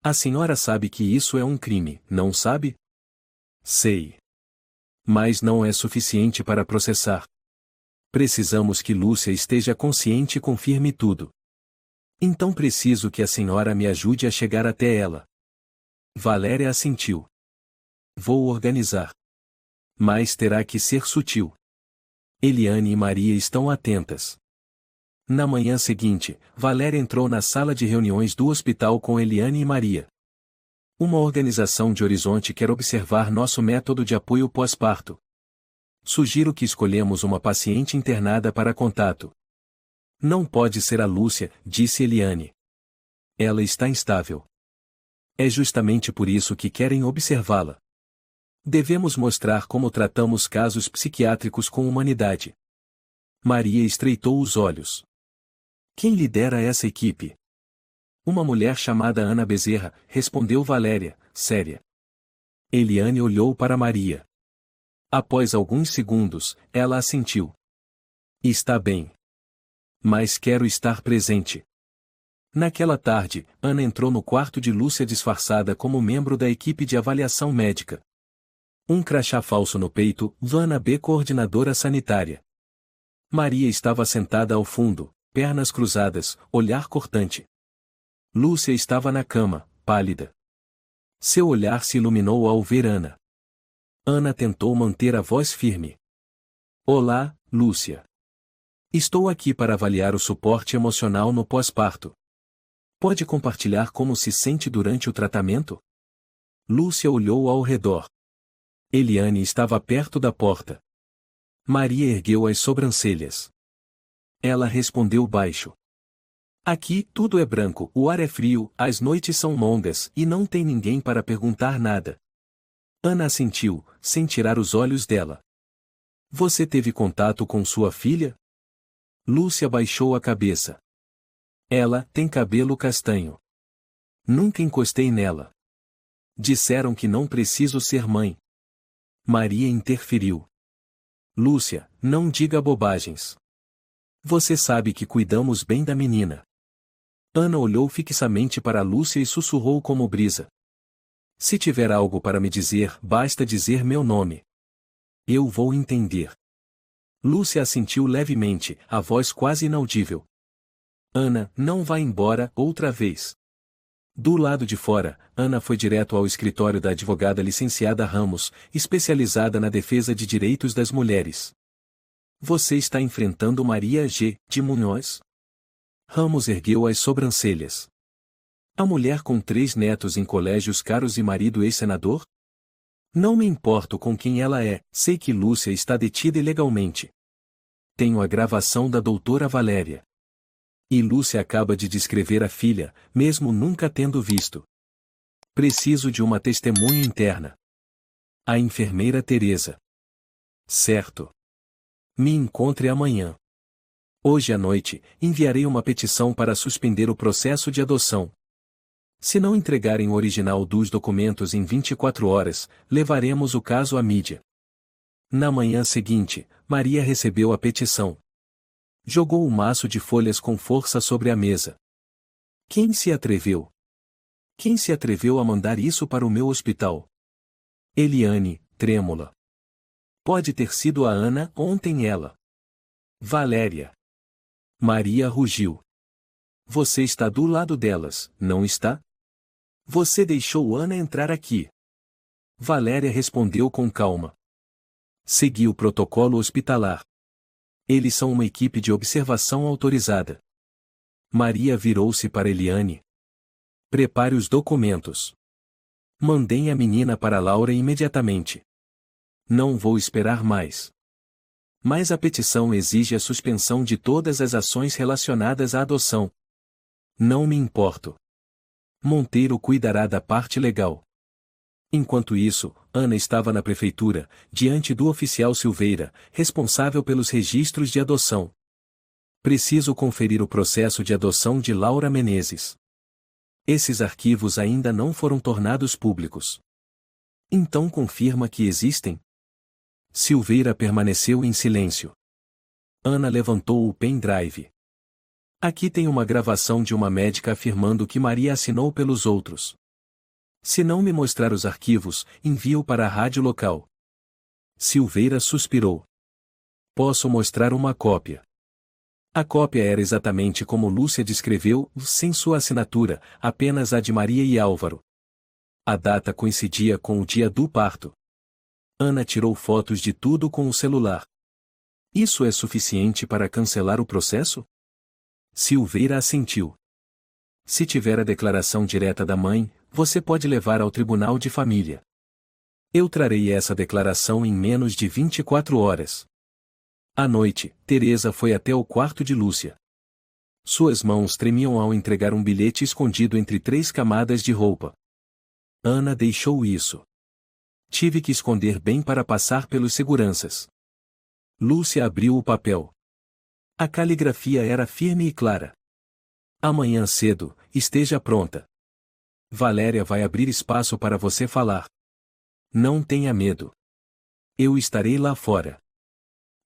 A senhora sabe que isso é um crime, não sabe? Sei. Mas não é suficiente para processar. Precisamos que Lúcia esteja consciente e confirme tudo. Então preciso que a senhora me ajude a chegar até ela. Valéria assentiu. Vou organizar. Mas terá que ser sutil. Eliane e Maria estão atentas. Na manhã seguinte, Valéria entrou na sala de reuniões do hospital com Eliane e Maria. Uma organização de Horizonte quer observar nosso método de apoio pós-parto. Sugiro que escolhemos uma paciente internada para contato. Não pode ser a Lúcia, disse Eliane. Ela está instável. É justamente por isso que querem observá-la. Devemos mostrar como tratamos casos psiquiátricos com humanidade. Maria estreitou os olhos. Quem lidera essa equipe? Uma mulher chamada Ana Bezerra, respondeu Valéria, séria. Eliane olhou para Maria. Após alguns segundos, ela assentiu. Está bem. Mas quero estar presente. Naquela tarde, Ana entrou no quarto de Lúcia disfarçada como membro da equipe de avaliação médica. Um crachá falso no peito, Ana B. coordenadora sanitária. Maria estava sentada ao fundo, pernas cruzadas, olhar cortante. Lúcia estava na cama, pálida. Seu olhar se iluminou ao ver Ana. Ana tentou manter a voz firme. Olá, Lúcia. Estou aqui para avaliar o suporte emocional no pós-parto. Pode compartilhar como se sente durante o tratamento? Lúcia olhou ao redor. Eliane estava perto da porta. Maria ergueu as sobrancelhas. Ela respondeu baixo. Aqui tudo é branco, o ar é frio, as noites são longas e não tem ninguém para perguntar nada. Ana assentiu, sem tirar os olhos dela. Você teve contato com sua filha? Lúcia baixou a cabeça. Ela tem cabelo castanho. Nunca encostei nela. Disseram que não preciso ser mãe. Maria interferiu. Lúcia, não diga bobagens. Você sabe que cuidamos bem da menina. Ana olhou fixamente para Lúcia e sussurrou como brisa. Se tiver algo para me dizer, basta dizer meu nome. Eu vou entender. Lúcia assentiu levemente, a voz quase inaudível. Ana, não vá embora, outra vez. Do lado de fora, Ana foi direto ao escritório da advogada licenciada Ramos, especializada na defesa de direitos das mulheres. Você está enfrentando Maria G. de Munhoz? Ramos ergueu as sobrancelhas. A mulher com 3 netos em colégios caros e marido ex-senador? Não me importo com quem ela é, sei que Lúcia está detida ilegalmente. Tenho a gravação da doutora Valéria. E Lúcia acaba de descrever a filha, mesmo nunca tendo visto. Preciso de uma testemunha interna. A enfermeira Teresa. Certo. Me encontre amanhã. Hoje à noite, enviarei uma petição para suspender o processo de adoção. Se não entregarem o original dos documentos em 24 horas, levaremos o caso à mídia. Na manhã seguinte, Maria recebeu a petição. Jogou o maço de folhas com força sobre a mesa. Quem se atreveu? Quem se atreveu a mandar isso para o meu hospital? Eliane, trêmula. Pode ter sido a Ana, ontem ela. Valéria. Maria rugiu. Você está do lado delas, não está? Você deixou Ana entrar aqui. Valéria respondeu com calma. Segui o protocolo hospitalar. Eles são uma equipe de observação autorizada. Maria virou-se para Eliane. Prepare os documentos. Mandem a menina para Laura imediatamente. Não vou esperar mais. Mas a petição exige a suspensão de todas as ações relacionadas à adoção. Não me importo. Monteiro cuidará da parte legal. Enquanto isso, Ana estava na prefeitura, diante do oficial Silveira, responsável pelos registros de adoção. Preciso conferir o processo de adoção de Laura Menezes. Esses arquivos ainda não foram tornados públicos. Então confirma que existem? Silveira permaneceu em silêncio. Ana levantou o pendrive. Aqui tem uma gravação de uma médica afirmando que Maria assinou pelos outros. Se não me mostrar os arquivos, envio para a rádio local. Silveira suspirou. Posso mostrar uma cópia. A cópia era exatamente como Lúcia descreveu, sem sua assinatura, apenas a de Maria e Álvaro. A data coincidia com o dia do parto. Ana tirou fotos de tudo com o celular. Isso é suficiente para cancelar o processo? Silveira assentiu. Se tiver a declaração direta da mãe, você pode levar ao tribunal de família. Eu trarei essa declaração em menos de 24 horas. À noite, Teresa foi até o quarto de Lúcia. Suas mãos tremiam ao entregar um bilhete escondido entre 3 camadas de roupa. Ana deixou isso. Tive que esconder bem para passar pelos seguranças. Lúcia abriu o papel. A caligrafia era firme e clara. Amanhã cedo, esteja pronta. Valéria vai abrir espaço para você falar. Não tenha medo. Eu estarei lá fora.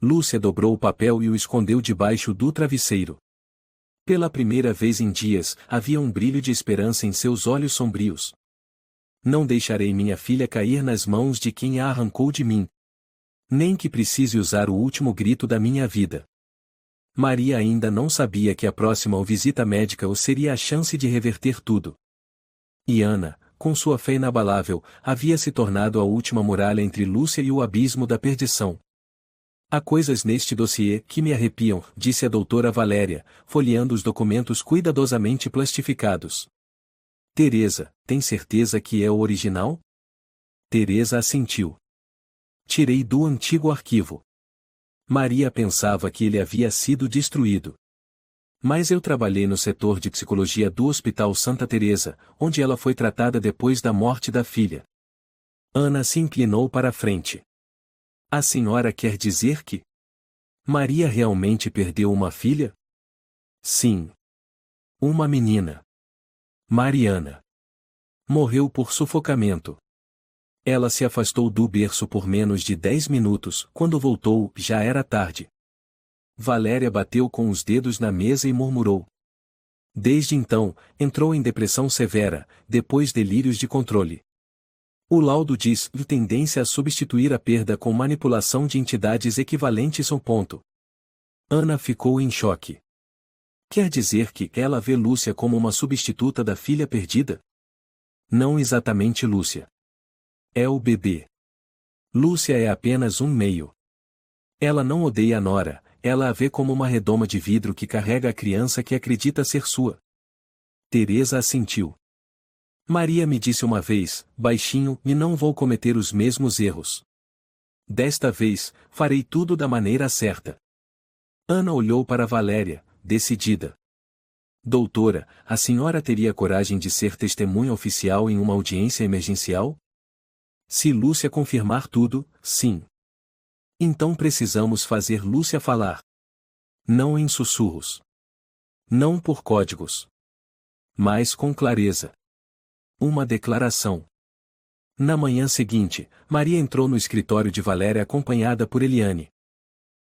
Lúcia dobrou o papel e o escondeu debaixo do travesseiro. Pela primeira vez em dias, havia um brilho de esperança em seus olhos sombrios. Não deixarei minha filha cair nas mãos de quem a arrancou de mim. Nem que precise usar o último grito da minha vida. Maria ainda não sabia que a próxima visita médica o seria a chance de reverter tudo. E Ana, com sua fé inabalável, havia se tornado a última muralha entre Lúcia e o abismo da perdição. Há coisas neste dossiê que me arrepiam, disse a doutora Valéria, folheando os documentos cuidadosamente plastificados. Teresa, tem certeza que é o original? Teresa assentiu. Tirei do antigo arquivo. Maria pensava que ele havia sido destruído. Mas eu trabalhei no setor de psicologia do Hospital Santa Teresa, onde ela foi tratada depois da morte da filha. Ana se inclinou para a frente. A senhora quer dizer que Maria realmente perdeu uma filha? Sim. Uma menina. Mariana. Morreu por sufocamento. Ela se afastou do berço por menos de 10 minutos, quando voltou, já era tarde. Valéria bateu com os dedos na mesa e murmurou. Desde então, entrou em depressão severa, depois delírios de controle. O laudo diz tendência a substituir a perda com manipulação de entidades equivalentes ao ponto. Ana ficou em choque. Quer dizer que ela vê Lúcia como uma substituta da filha perdida? Não exatamente Lúcia. É o bebê. Lúcia é apenas um meio. Ela não odeia a nora, ela a vê como uma redoma de vidro que carrega a criança que acredita ser sua. Teresa assentiu. Maria me disse uma vez, baixinho, e não vou cometer os mesmos erros. Desta vez, farei tudo da maneira certa. Ana olhou para Valéria, decidida. Doutora, a senhora teria coragem de ser testemunha oficial em uma audiência emergencial? Se Lúcia confirmar tudo, sim. Então precisamos fazer Lúcia falar. Não em sussurros. Não por códigos. Mas com clareza. Uma declaração. Na manhã seguinte, Maria entrou no escritório de Valéria acompanhada por Eliane.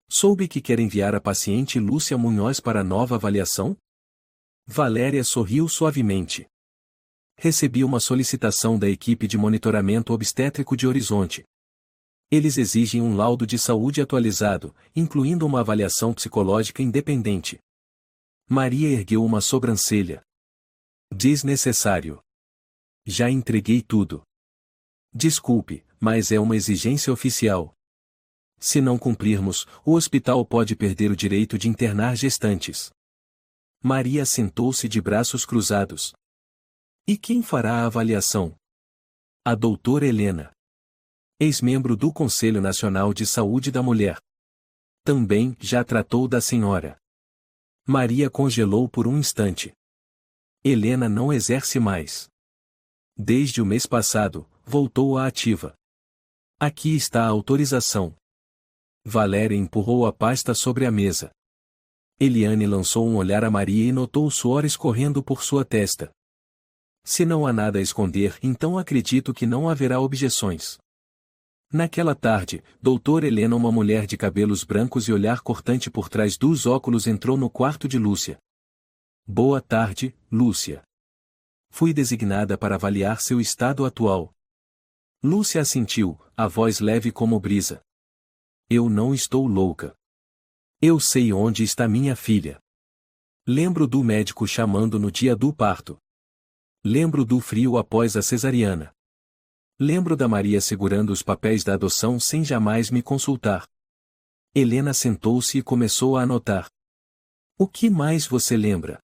Soube que quer enviar a paciente Lúcia Munhoz para nova avaliação? Valéria sorriu suavemente. Recebi uma solicitação da equipe de monitoramento obstétrico de Horizonte. Eles exigem um laudo de saúde atualizado, incluindo uma avaliação psicológica independente. Maria ergueu uma sobrancelha. Desnecessário. Já entreguei tudo. Desculpe, mas é uma exigência oficial. Se não cumprirmos, o hospital pode perder o direito de internar gestantes. Maria sentou-se de braços cruzados. E quem fará a avaliação? A doutora Helena. Ex-membro do Conselho Nacional de Saúde da Mulher. Também já tratou da senhora. Maria congelou por um instante. Helena não exerce mais. Desde o mês passado, voltou à ativa. Aqui está a autorização. Valéria empurrou a pasta sobre a mesa. Eliane lançou um olhar a Maria e notou o suor escorrendo por sua testa. Se não há nada a esconder, então acredito que não haverá objeções. Naquela tarde, doutora Helena, uma mulher de cabelos brancos e olhar cortante por trás dos óculos, entrou no quarto de Lúcia. Boa tarde, Lúcia. Fui designada para avaliar seu estado atual. Lúcia assentiu, a voz leve como brisa. Eu não estou louca. Eu sei onde está minha filha. Lembro do médico chamando no dia do parto. Lembro do frio após a cesariana. Lembro da Maria segurando os papéis da adoção sem jamais me consultar. Helena sentou-se e começou a anotar. O que mais você lembra?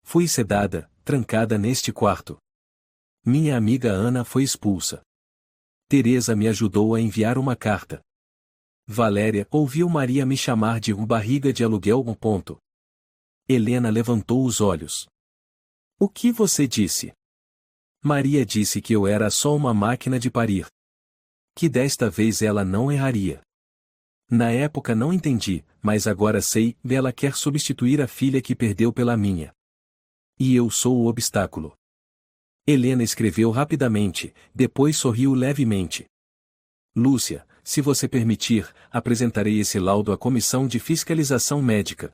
Fui sedada, trancada neste quarto. Minha amiga Ana foi expulsa. Teresa me ajudou a enviar uma carta. Valéria ouviu Maria me chamar de um barriga de aluguel. Helena levantou os olhos. O que você disse? Maria disse que eu era só uma máquina de parir. Que desta vez ela não erraria. Na época não entendi, mas agora sei, ela quer substituir a filha que perdeu pela minha. E eu sou o obstáculo. Helena escreveu rapidamente, depois sorriu levemente. Lúcia, se você permitir, apresentarei esse laudo à comissão de fiscalização médica.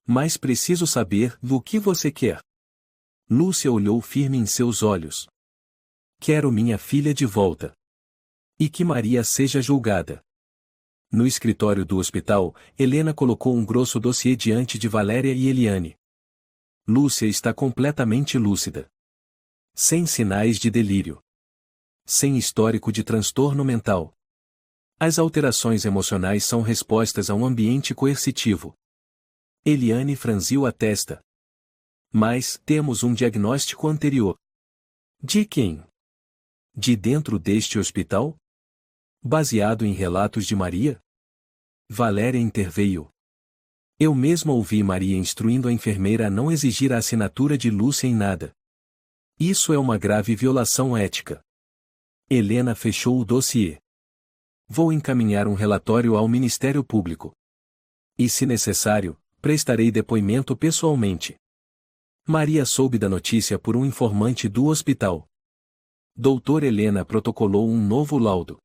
Mas preciso saber do que você quer. Lúcia olhou firme em seus olhos. Quero minha filha de volta. E que Maria seja julgada. No escritório do hospital, Helena colocou um grosso dossiê diante de Valéria e Eliane. Lúcia está completamente lúcida. Sem sinais de delírio. Sem histórico de transtorno mental. As alterações emocionais são respostas a um ambiente coercitivo. Eliane franziu a testa. Mas temos um diagnóstico anterior. De quem? De dentro deste hospital? Baseado em relatos de Maria? Valéria interveio. Eu mesma ouvi Maria instruindo a enfermeira a não exigir a assinatura de Lúcia em nada. Isso é uma grave violação ética. Helena fechou o dossiê. Vou encaminhar um relatório ao Ministério Público. E se necessário, prestarei depoimento pessoalmente. Maria soube da notícia por um informante do hospital. Doutor Helena protocolou um novo laudo.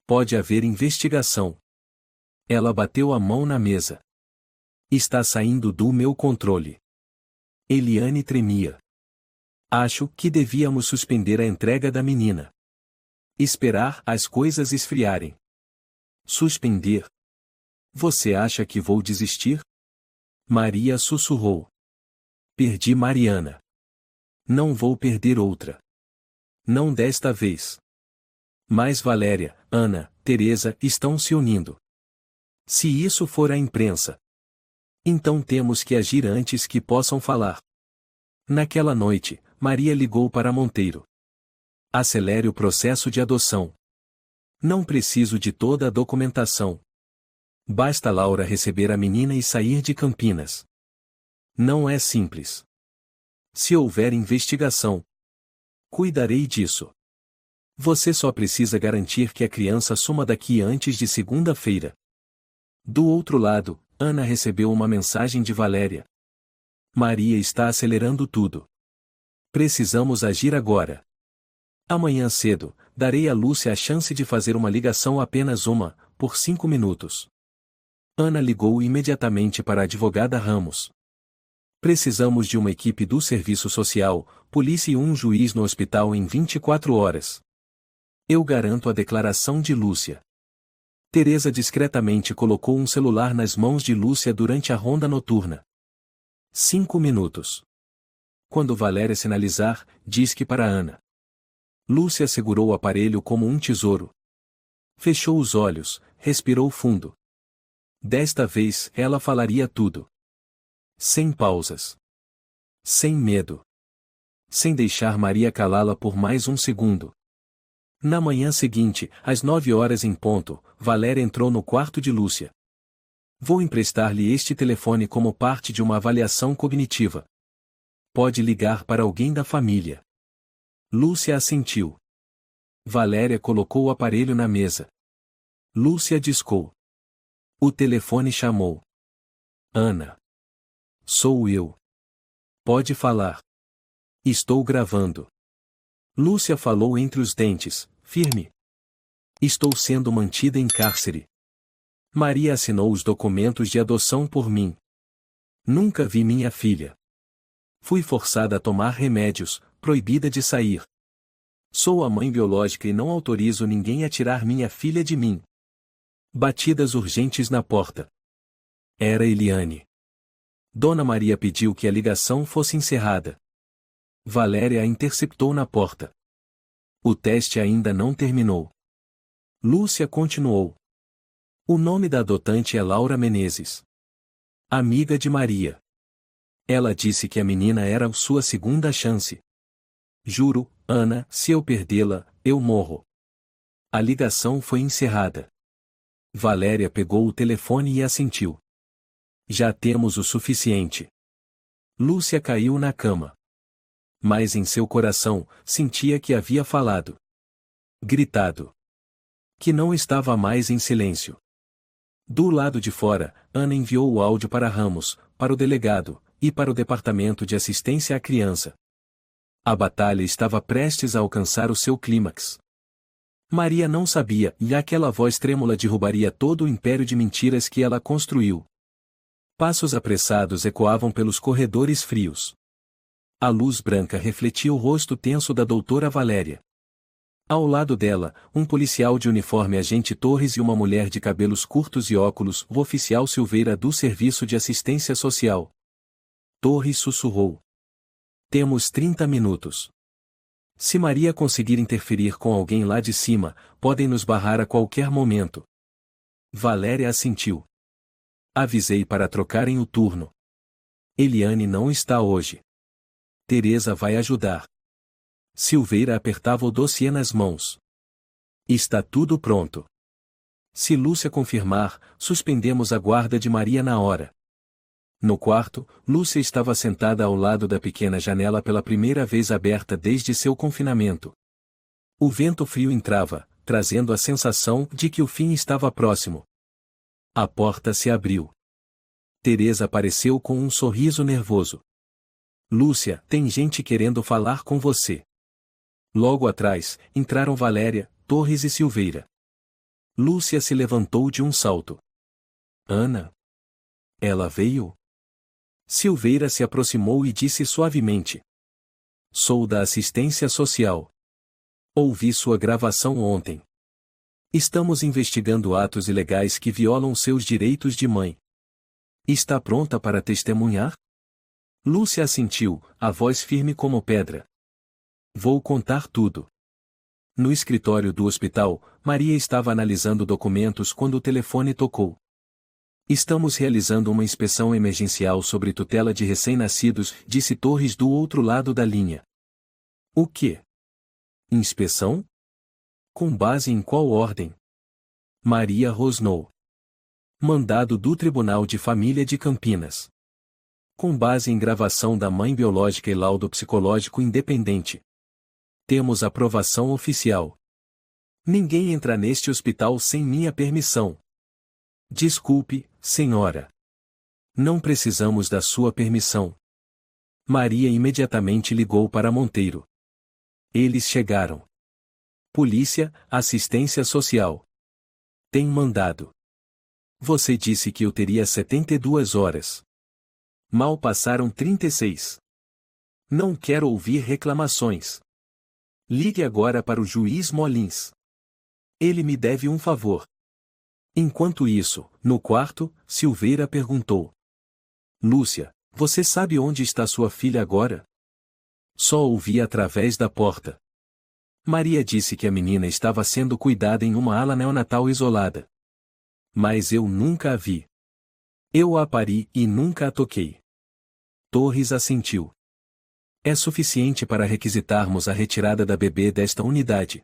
Pode haver investigação. Ela bateu a mão na mesa. Está saindo do meu controle. Eliane tremia. Acho que devíamos suspender a entrega da menina. Esperar as coisas esfriarem. Suspender. Você acha que vou desistir? Maria sussurrou. Perdi Mariana. Não vou perder outra. Não desta vez. Mas Valéria, Ana, Teresa estão se unindo. Se isso for a imprensa, então temos que agir antes que possam falar. Naquela noite, Maria ligou para Monteiro. Acelere o processo de adoção. Não preciso de toda a documentação. Basta Laura receber a menina e sair de Campinas. Não é simples. Se houver investigação, cuidarei disso. Você só precisa garantir que a criança suma daqui antes de segunda-feira. Do outro lado, Ana recebeu uma mensagem de Valéria. Maria está acelerando tudo. Precisamos agir agora. Amanhã cedo, darei a Lúcia a chance de fazer uma ligação apenas uma, por 5 minutos. Ana ligou imediatamente para a advogada Ramos. Precisamos de uma equipe do Serviço Social, polícia e um juiz no hospital em 24 horas. Eu garanto a declaração de Lúcia. Teresa discretamente colocou um celular nas mãos de Lúcia durante a ronda noturna. 5 minutos. Quando Valéria sinalizar, disque para Ana. Lúcia segurou o aparelho como um tesouro. Fechou os olhos, respirou fundo. Desta vez, ela falaria tudo. Sem pausas. Sem medo. Sem deixar Maria calá-la por mais um segundo. Na manhã seguinte, às 9 horas em ponto, Valéria entrou no quarto de Lúcia. Vou emprestar-lhe este telefone como parte de uma avaliação cognitiva. Pode ligar para alguém da família. Lúcia assentiu. Valéria colocou o aparelho na mesa. Lúcia discou. O telefone chamou. Ana. Sou eu. Pode falar. Estou gravando. Lúcia falou entre os dentes, firme. Estou sendo mantida em cárcere. Maria assinou os documentos de adoção por mim. Nunca vi minha filha. Fui forçada a tomar remédios, proibida de sair. Sou a mãe biológica e não autorizo ninguém a tirar minha filha de mim. Batidas urgentes na porta. Era Eliane. Dona Maria pediu que a ligação fosse encerrada. Valéria a interceptou na porta. O teste ainda não terminou. Lúcia continuou. O nome da adotante é Laura Menezes. Amiga de Maria. Ela disse que a menina era sua segunda chance. Juro, Ana, se eu perdê-la, eu morro. A ligação foi encerrada. Valéria pegou o telefone e assentiu. Já temos o suficiente. Lúcia caiu na cama. Mas em seu coração, sentia que havia falado. Gritado. Que não estava mais em silêncio. Do lado de fora, Ana enviou o áudio para Ramos, para o delegado, e para o Departamento de Assistência à Criança. A batalha estava prestes a alcançar o seu clímax. Maria não sabia, e aquela voz trêmula derrubaria todo o império de mentiras que ela construiu. Passos apressados ecoavam pelos corredores frios. A luz branca refletia o rosto tenso da doutora Valéria. Ao lado dela, um policial de uniforme agente Torres e uma mulher de cabelos curtos e óculos, o oficial Silveira do Serviço de Assistência Social. Torres sussurrou. Temos 30 minutos. Se Maria conseguir interferir com alguém lá de cima, podem nos barrar a qualquer momento. Valéria assentiu. Avisei para trocarem o turno. Eliane não está hoje. Teresa vai ajudar. Silveira apertava o dossiê nas mãos. Está tudo pronto. Se Lúcia confirmar, suspendemos a guarda de Maria na hora. No quarto, Lúcia estava sentada ao lado da pequena janela pela primeira vez aberta desde seu confinamento. O vento frio entrava, trazendo a sensação de que o fim estava próximo. A porta se abriu. Teresa apareceu com um sorriso nervoso. Lúcia, tem gente querendo falar com você. Logo atrás, entraram Valéria, Torres e Silveira. Lúcia se levantou de um salto. Ana? Ela veio? Silveira se aproximou e disse suavemente. Sou da assistência social. Ouvi sua gravação ontem. Estamos investigando atos ilegais que violam seus direitos de mãe. Está pronta para testemunhar? Lúcia assentiu, a voz firme como pedra. Vou contar tudo. No escritório do hospital, Maria estava analisando documentos quando o telefone tocou. Estamos realizando uma inspeção emergencial sobre tutela de recém-nascidos, disse Torres do outro lado da linha. O quê? Inspeção? Com base em qual ordem? Maria rosnou. Mandado do Tribunal de Família de Campinas. Com base em gravação da mãe biológica e laudo psicológico independente. Temos aprovação oficial. Ninguém entra neste hospital sem minha permissão. Desculpe, senhora. Não precisamos da sua permissão. Maria imediatamente ligou para Monteiro. Eles chegaram. Polícia, assistência social. Tem mandado. Você disse que eu teria 72 horas. Mal passaram 36. Não quero ouvir reclamações. Ligue agora para o juiz Molins. Ele me deve um favor. Enquanto isso, no quarto, Silveira perguntou. Lúcia, você sabe onde está sua filha agora? Só ouvi através da porta. Maria disse que a menina estava sendo cuidada em uma ala neonatal isolada. Mas eu nunca a vi. Eu a pari e nunca a toquei. Torres assentiu. É suficiente para requisitarmos a retirada da bebê desta unidade.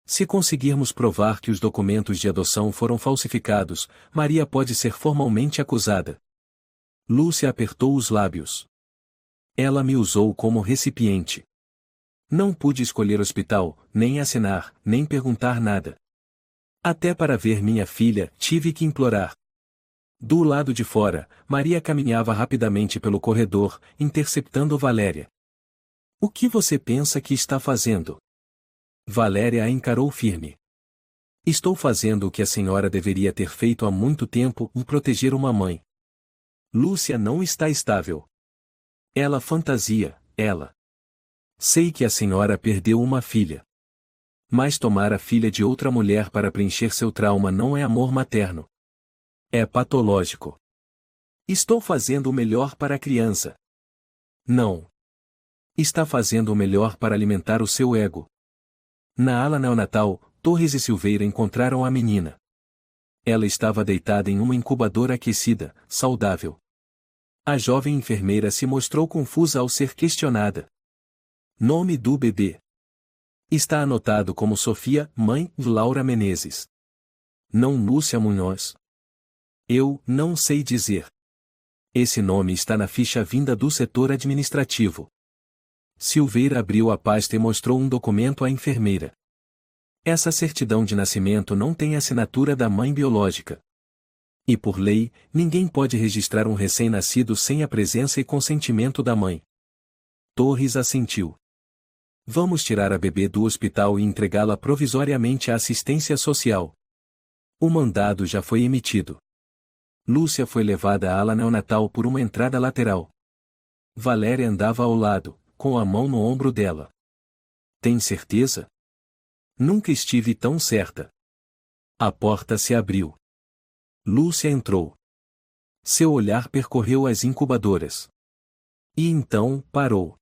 Se conseguirmos provar que os documentos de adoção foram falsificados, Maria pode ser formalmente acusada. Lúcia apertou os lábios. Ela me usou como recipiente. Não pude escolher hospital, nem assinar, nem perguntar nada. Até para ver minha filha, tive que implorar. Do lado de fora, Maria caminhava rapidamente pelo corredor, interceptando Valéria. O que você pensa que está fazendo? Valéria a encarou firme. Estou fazendo o que a senhora deveria ter feito há muito tempo, proteger uma mãe. Lúcia não está estável. Ela fantasia, ela. Sei que a senhora perdeu uma filha. Mas tomar a filha de outra mulher para preencher seu trauma não é amor materno. É patológico. Estou fazendo o melhor para a criança. Não. Está fazendo o melhor para alimentar o seu ego. Na ala neonatal, Torres e Silveira encontraram a menina. Ela estava deitada em uma incubadora aquecida, saudável. A jovem enfermeira se mostrou confusa ao ser questionada. Nome do bebê. Está anotado como Sofia, mãe de Laura Menezes. Não Lúcia Munhoz. Eu não sei dizer. Esse nome está na ficha vinda do setor administrativo. Silveira abriu a pasta e mostrou um documento à enfermeira. Essa certidão de nascimento não tem assinatura da mãe biológica. E por lei, ninguém pode registrar um recém-nascido sem a presença e consentimento da mãe. Torres assentiu. Vamos tirar a bebê do hospital e entregá-la provisoriamente à assistência social. O mandado já foi emitido. Lúcia foi levada à ala neonatal por uma entrada lateral. Valéria andava ao lado, com a mão no ombro dela. Tem certeza? Nunca estive tão certa. A porta se abriu. Lúcia entrou. Seu olhar percorreu as incubadoras. E então, parou.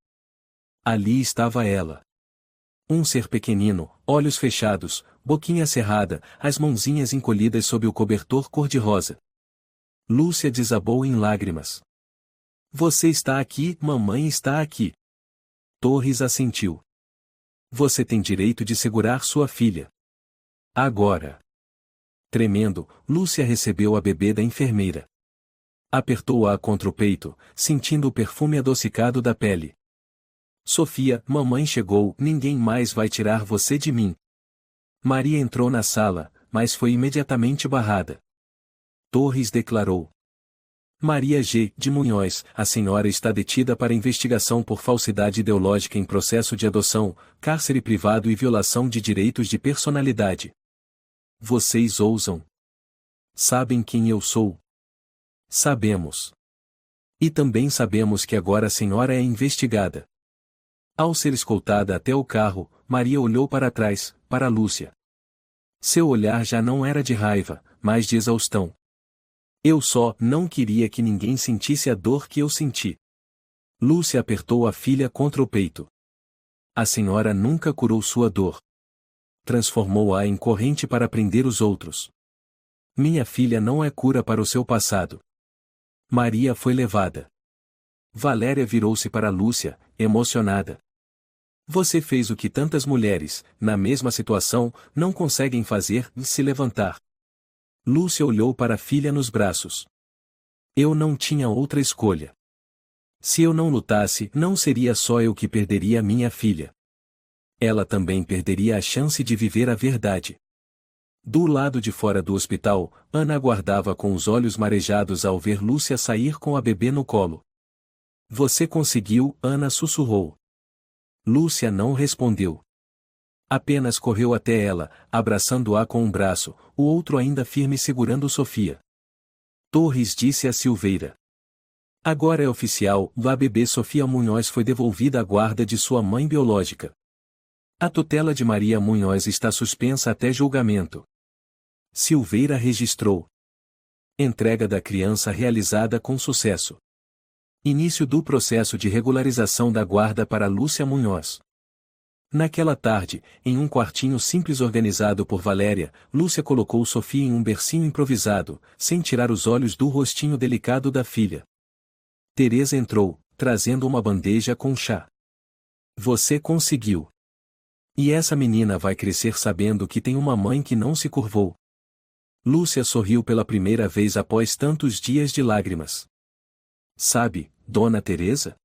Ali estava ela. Um ser pequenino, olhos fechados, boquinha cerrada, as mãozinhas encolhidas sob o cobertor cor-de-rosa. Lúcia desabou em lágrimas. Você está aqui, mamãe está aqui. Torres assentiu. Você tem direito de segurar sua filha. Agora. Tremendo, Lúcia recebeu a bebê da enfermeira. Apertou-a contra o peito, sentindo o perfume adocicado da pele. Sofia, mamãe chegou, ninguém mais vai tirar você de mim. Maria entrou na sala, mas foi imediatamente barrada. Torres declarou. Maria G. de Munhoz, a senhora está detida para investigação por falsidade ideológica em processo de adoção, cárcere privado e violação de direitos de personalidade. Vocês ousam. Sabem quem eu sou? Sabemos. E também sabemos que agora a senhora é investigada. Ao ser escoltada até o carro, Maria olhou para trás, para Lúcia. Seu olhar já não era de raiva, mas de exaustão. Eu só não queria que ninguém sentisse a dor que eu senti. Lúcia apertou a filha contra o peito. A senhora nunca curou sua dor. Transformou-a em corrente para prender os outros. Minha filha não é cura para o seu passado. Maria foi levada. Valéria virou-se para Lúcia, emocionada. Você fez o que tantas mulheres, na mesma situação, não conseguem fazer, se levantar. Lúcia olhou para a filha nos braços. Eu não tinha outra escolha. Se eu não lutasse, não seria só eu que perderia minha filha. Ela também perderia a chance de viver a verdade. Do lado de fora do hospital, Ana aguardava com os olhos marejados ao ver Lúcia sair com a bebê no colo. Você conseguiu, Ana sussurrou. Lúcia não respondeu. Apenas correu até ela, abraçando-a com um braço, o outro ainda firme segurando Sofia. Torres disse a Silveira. Agora é oficial, a bebê Sofia Munhoz foi devolvida à guarda de sua mãe biológica. A tutela de Maria Munhoz está suspensa até julgamento. Silveira registrou. Entrega da criança realizada com sucesso. Início do processo de regularização da guarda para Lúcia Munhoz. Naquela tarde, em um quartinho simples organizado por Valéria, Lúcia colocou Sofia em um bercinho improvisado, sem tirar os olhos do rostinho delicado da filha. Teresa entrou, trazendo uma bandeja com chá. Você conseguiu. E essa menina vai crescer sabendo que tem uma mãe que não se curvou. Lúcia sorriu pela primeira vez após tantos dias de lágrimas. Sabe, Dona Teresa?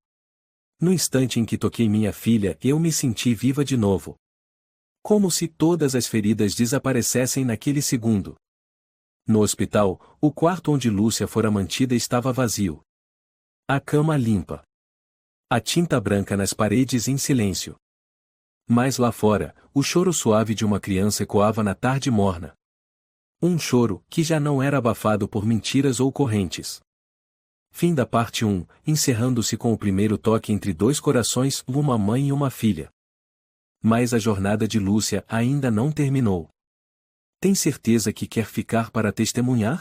No instante em que toquei minha filha, eu me senti viva de novo. Como se todas as feridas desaparecessem naquele segundo. No hospital, o quarto onde Lúcia fora mantida estava vazio. A cama limpa. A tinta branca nas paredes em silêncio. Mas lá fora, o choro suave de uma criança ecoava na tarde morna. Um choro que já não era abafado por mentiras ou correntes. Fim da parte 1, encerrando-se com o primeiro toque entre dois corações, uma mãe e uma filha. Mas a jornada de Lúcia ainda não terminou. Tem certeza que quer ficar para testemunhar?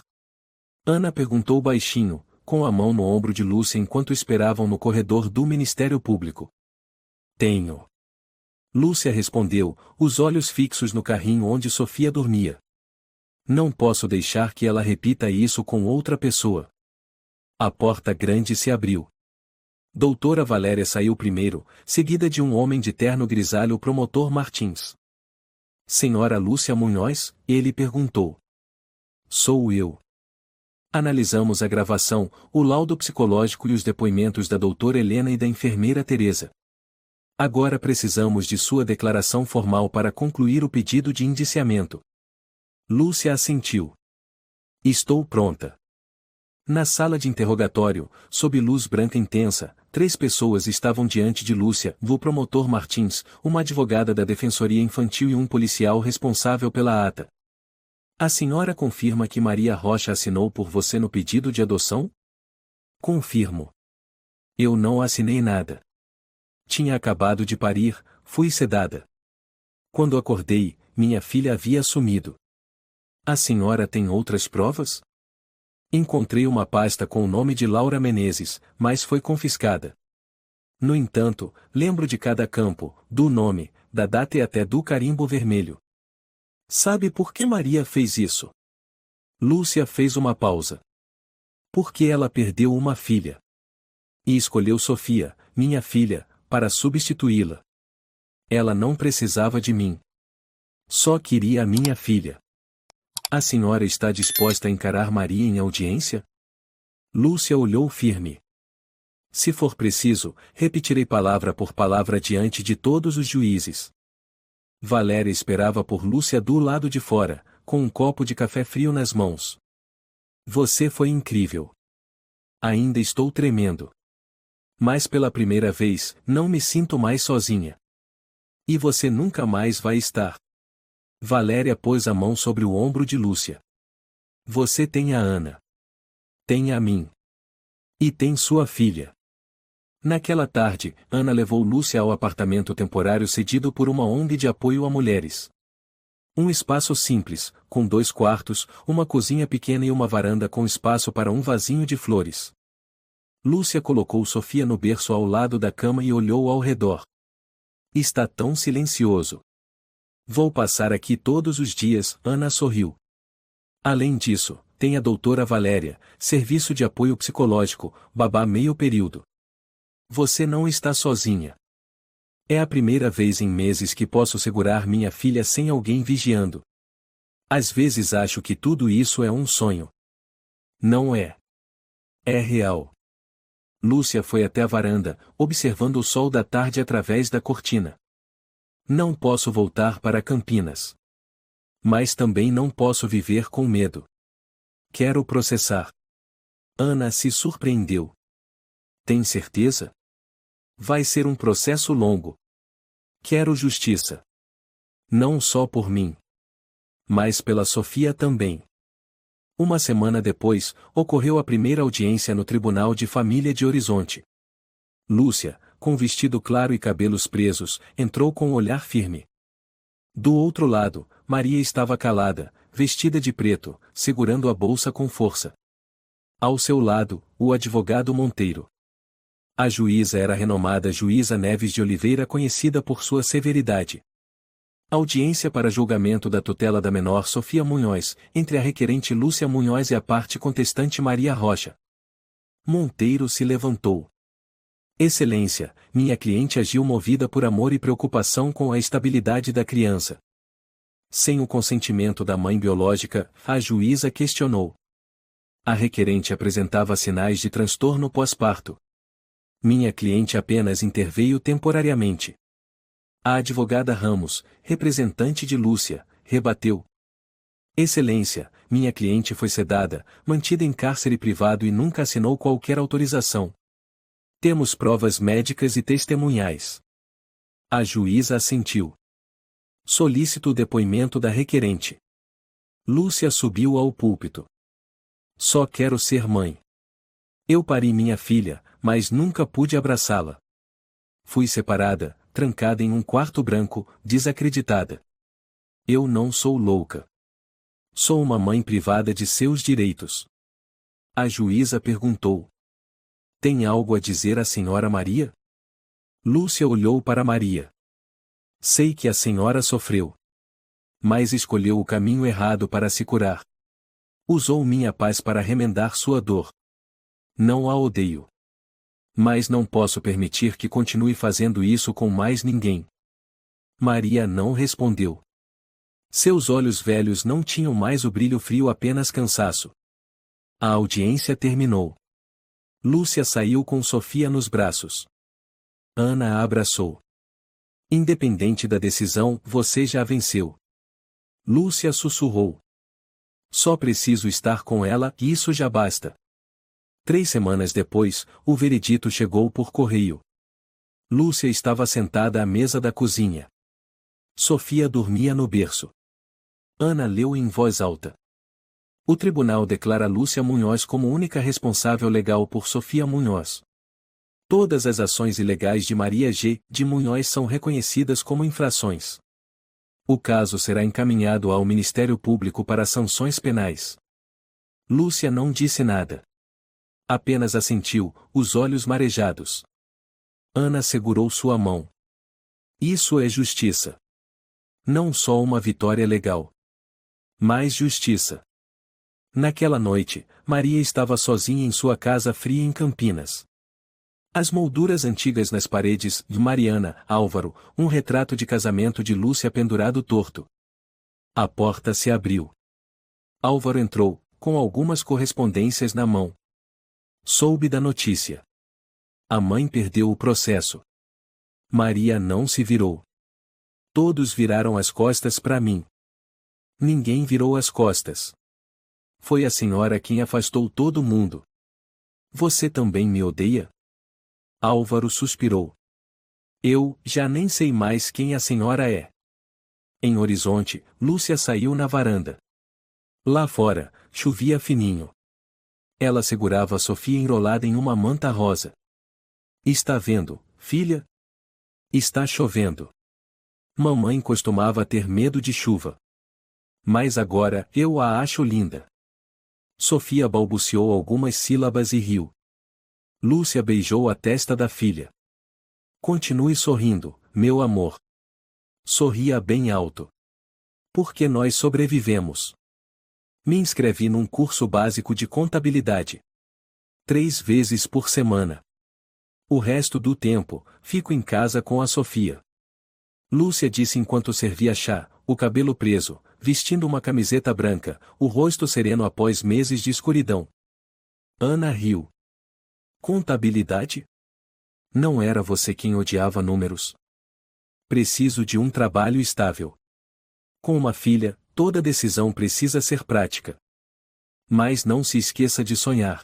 Ana perguntou baixinho, com a mão no ombro de Lúcia enquanto esperavam no corredor do Ministério Público. Tenho. Lúcia respondeu, os olhos fixos no carrinho onde Sofia dormia. Não posso deixar que ela repita isso com outra pessoa. A porta grande se abriu. Doutora Valéria saiu primeiro, seguida de um homem de terno grisalho, o promotor Martins. Senhora Lúcia Munhoz? Ele perguntou. Sou eu. Analisamos a gravação, o laudo psicológico e os depoimentos da doutora Helena e da enfermeira Teresa. Agora precisamos de sua declaração formal para concluir o pedido de indiciamento. Lúcia assentiu. Estou pronta. Na sala de interrogatório, sob luz branca intensa, 3 pessoas estavam diante de Lúcia, o promotor Martins, uma advogada da Defensoria Infantil e um policial responsável pela ata. A senhora confirma que Maria Rocha assinou por você no pedido de adoção? Confirmo. Eu não assinei nada. Tinha acabado de parir, fui sedada. Quando acordei, minha filha havia sumido. A senhora tem outras provas? Encontrei uma pasta com o nome de Laura Menezes, mas foi confiscada. No entanto, lembro de cada campo, do nome, da data e até do carimbo vermelho. Sabe por que Maria fez isso? Lúcia fez uma pausa. Porque ela perdeu uma filha. E escolheu Sofia, minha filha, para substituí-la. Ela não precisava de mim. Só queria a minha filha. A senhora está disposta a encarar Maria em audiência? Lúcia olhou firme. Se for preciso, repetirei palavra por palavra diante de todos os juízes. Valéria esperava por Lúcia do lado de fora, com um copo de café frio nas mãos. Você foi incrível. Ainda estou tremendo. Mas pela primeira vez, não me sinto mais sozinha. E você nunca mais vai estar. Valéria pôs a mão sobre o ombro de Lúcia. Você tem a Ana. Tem a mim. E tem sua filha. Naquela tarde, Ana levou Lúcia ao apartamento temporário cedido por uma ONG de apoio a mulheres. Um espaço simples, com 2 quartos, uma cozinha pequena e uma varanda com espaço para um vasinho de flores. Lúcia colocou Sofia no berço ao lado da cama e olhou ao redor. Está tão silencioso. Vou passar aqui todos os dias, Ana sorriu. Além disso, tem a doutora Valéria, serviço de apoio psicológico, babá meio período. Você não está sozinha. É a primeira vez em meses que posso segurar minha filha sem alguém vigiando. Às vezes acho que tudo isso é um sonho. Não é. É real. Lúcia foi até a varanda, observando o sol da tarde através da cortina. Não posso voltar para Campinas. Mas também não posso viver com medo. Quero processar. Ana se surpreendeu. Tem certeza? Vai ser um processo longo. Quero justiça. Não só por mim. Mas pela Sofia também. Uma semana depois, ocorreu a primeira audiência no Tribunal de Família de Horizonte. Lúcia, com vestido claro e cabelos presos, entrou com um olhar firme. Do outro lado, Maria estava calada, vestida de preto, segurando a bolsa com força. Ao seu lado, o advogado Monteiro. A juíza era a renomada juíza Neves de Oliveira, conhecida por sua severidade. Audiência para julgamento da tutela da menor Sofia Munhoz, entre a requerente Lúcia Munhoz e a parte contestante Maria Rocha. Monteiro se levantou. Excelência, minha cliente agiu movida por amor e preocupação com a estabilidade da criança. Sem o consentimento da mãe biológica, a juíza questionou. A requerente apresentava sinais de transtorno pós-parto. Minha cliente apenas interveio temporariamente. A advogada Ramos, representante de Lúcia, rebateu. Excelência, minha cliente foi sedada, mantida em cárcere privado e nunca assinou qualquer autorização. Temos provas médicas e testemunhais. A juíza assentiu. Solicito o depoimento da requerente. Lúcia subiu ao púlpito. Só quero ser mãe. Eu pari minha filha, mas nunca pude abraçá-la. Fui separada, trancada em um quarto branco, desacreditada. Eu não sou louca. Sou uma mãe privada de seus direitos. A juíza perguntou. Tem algo a dizer a senhora Maria? Lúcia olhou para Maria. Sei que a senhora sofreu. Mas escolheu o caminho errado para se curar. Usou minha paz para remendar sua dor. Não a odeio. Mas não posso permitir que continue fazendo isso com mais ninguém. Maria não respondeu. Seus olhos velhos não tinham mais o brilho frio, apenas cansaço. A audiência terminou. Lúcia saiu com Sofia nos braços. Ana a abraçou. Independente da decisão, você já venceu. Lúcia sussurrou. Só preciso estar com ela e isso já basta. 3 semanas depois, o veredito chegou por correio. Lúcia estava sentada à mesa da cozinha. Sofia dormia no berço. Ana leu em voz alta. O tribunal declara Lúcia Munhoz como única responsável legal por Sofia Munhoz. Todas as ações ilegais de Maria G. de Munhoz são reconhecidas como infrações. O caso será encaminhado ao Ministério Público para sanções penais. Lúcia não disse nada. Apenas assentiu, os olhos marejados. Ana segurou sua mão. Isso é justiça. Não só uma vitória legal, mas justiça. Naquela noite, Maria estava sozinha em sua casa fria em Campinas. As molduras antigas nas paredes, de Mariana, Álvaro, um retrato de casamento de Lúcia pendurado torto. A porta se abriu. Álvaro entrou, com algumas correspondências na mão. Soube da notícia. A mãe perdeu o processo. Maria não se virou. Todos viraram as costas para mim. Ninguém virou as costas. Foi a senhora quem afastou todo mundo. Você também me odeia? Álvaro suspirou. Eu já nem sei mais quem a senhora é. Em Horizonte, Lúcia saiu na varanda. Lá fora, chovia fininho. Ela segurava Sofia enrolada em uma manta rosa. Está vendo, filha? Está chovendo. Mamãe costumava ter medo de chuva. Mas agora eu a acho linda. Sofia balbuciou algumas sílabas e riu. Lúcia beijou a testa da filha. Continue sorrindo, meu amor. Sorria bem alto. Porque nós sobrevivemos. Me inscrevi num curso básico de contabilidade. 3 vezes por semana. O resto do tempo, fico em casa com a Sofia. Lúcia disse enquanto servia chá, o cabelo preso, vestindo uma camiseta branca, o rosto sereno após meses de escuridão. Ana riu. Contabilidade? Não era você quem odiava números? Preciso de um trabalho estável. Com uma filha, toda decisão precisa ser prática. Mas não se esqueça de sonhar.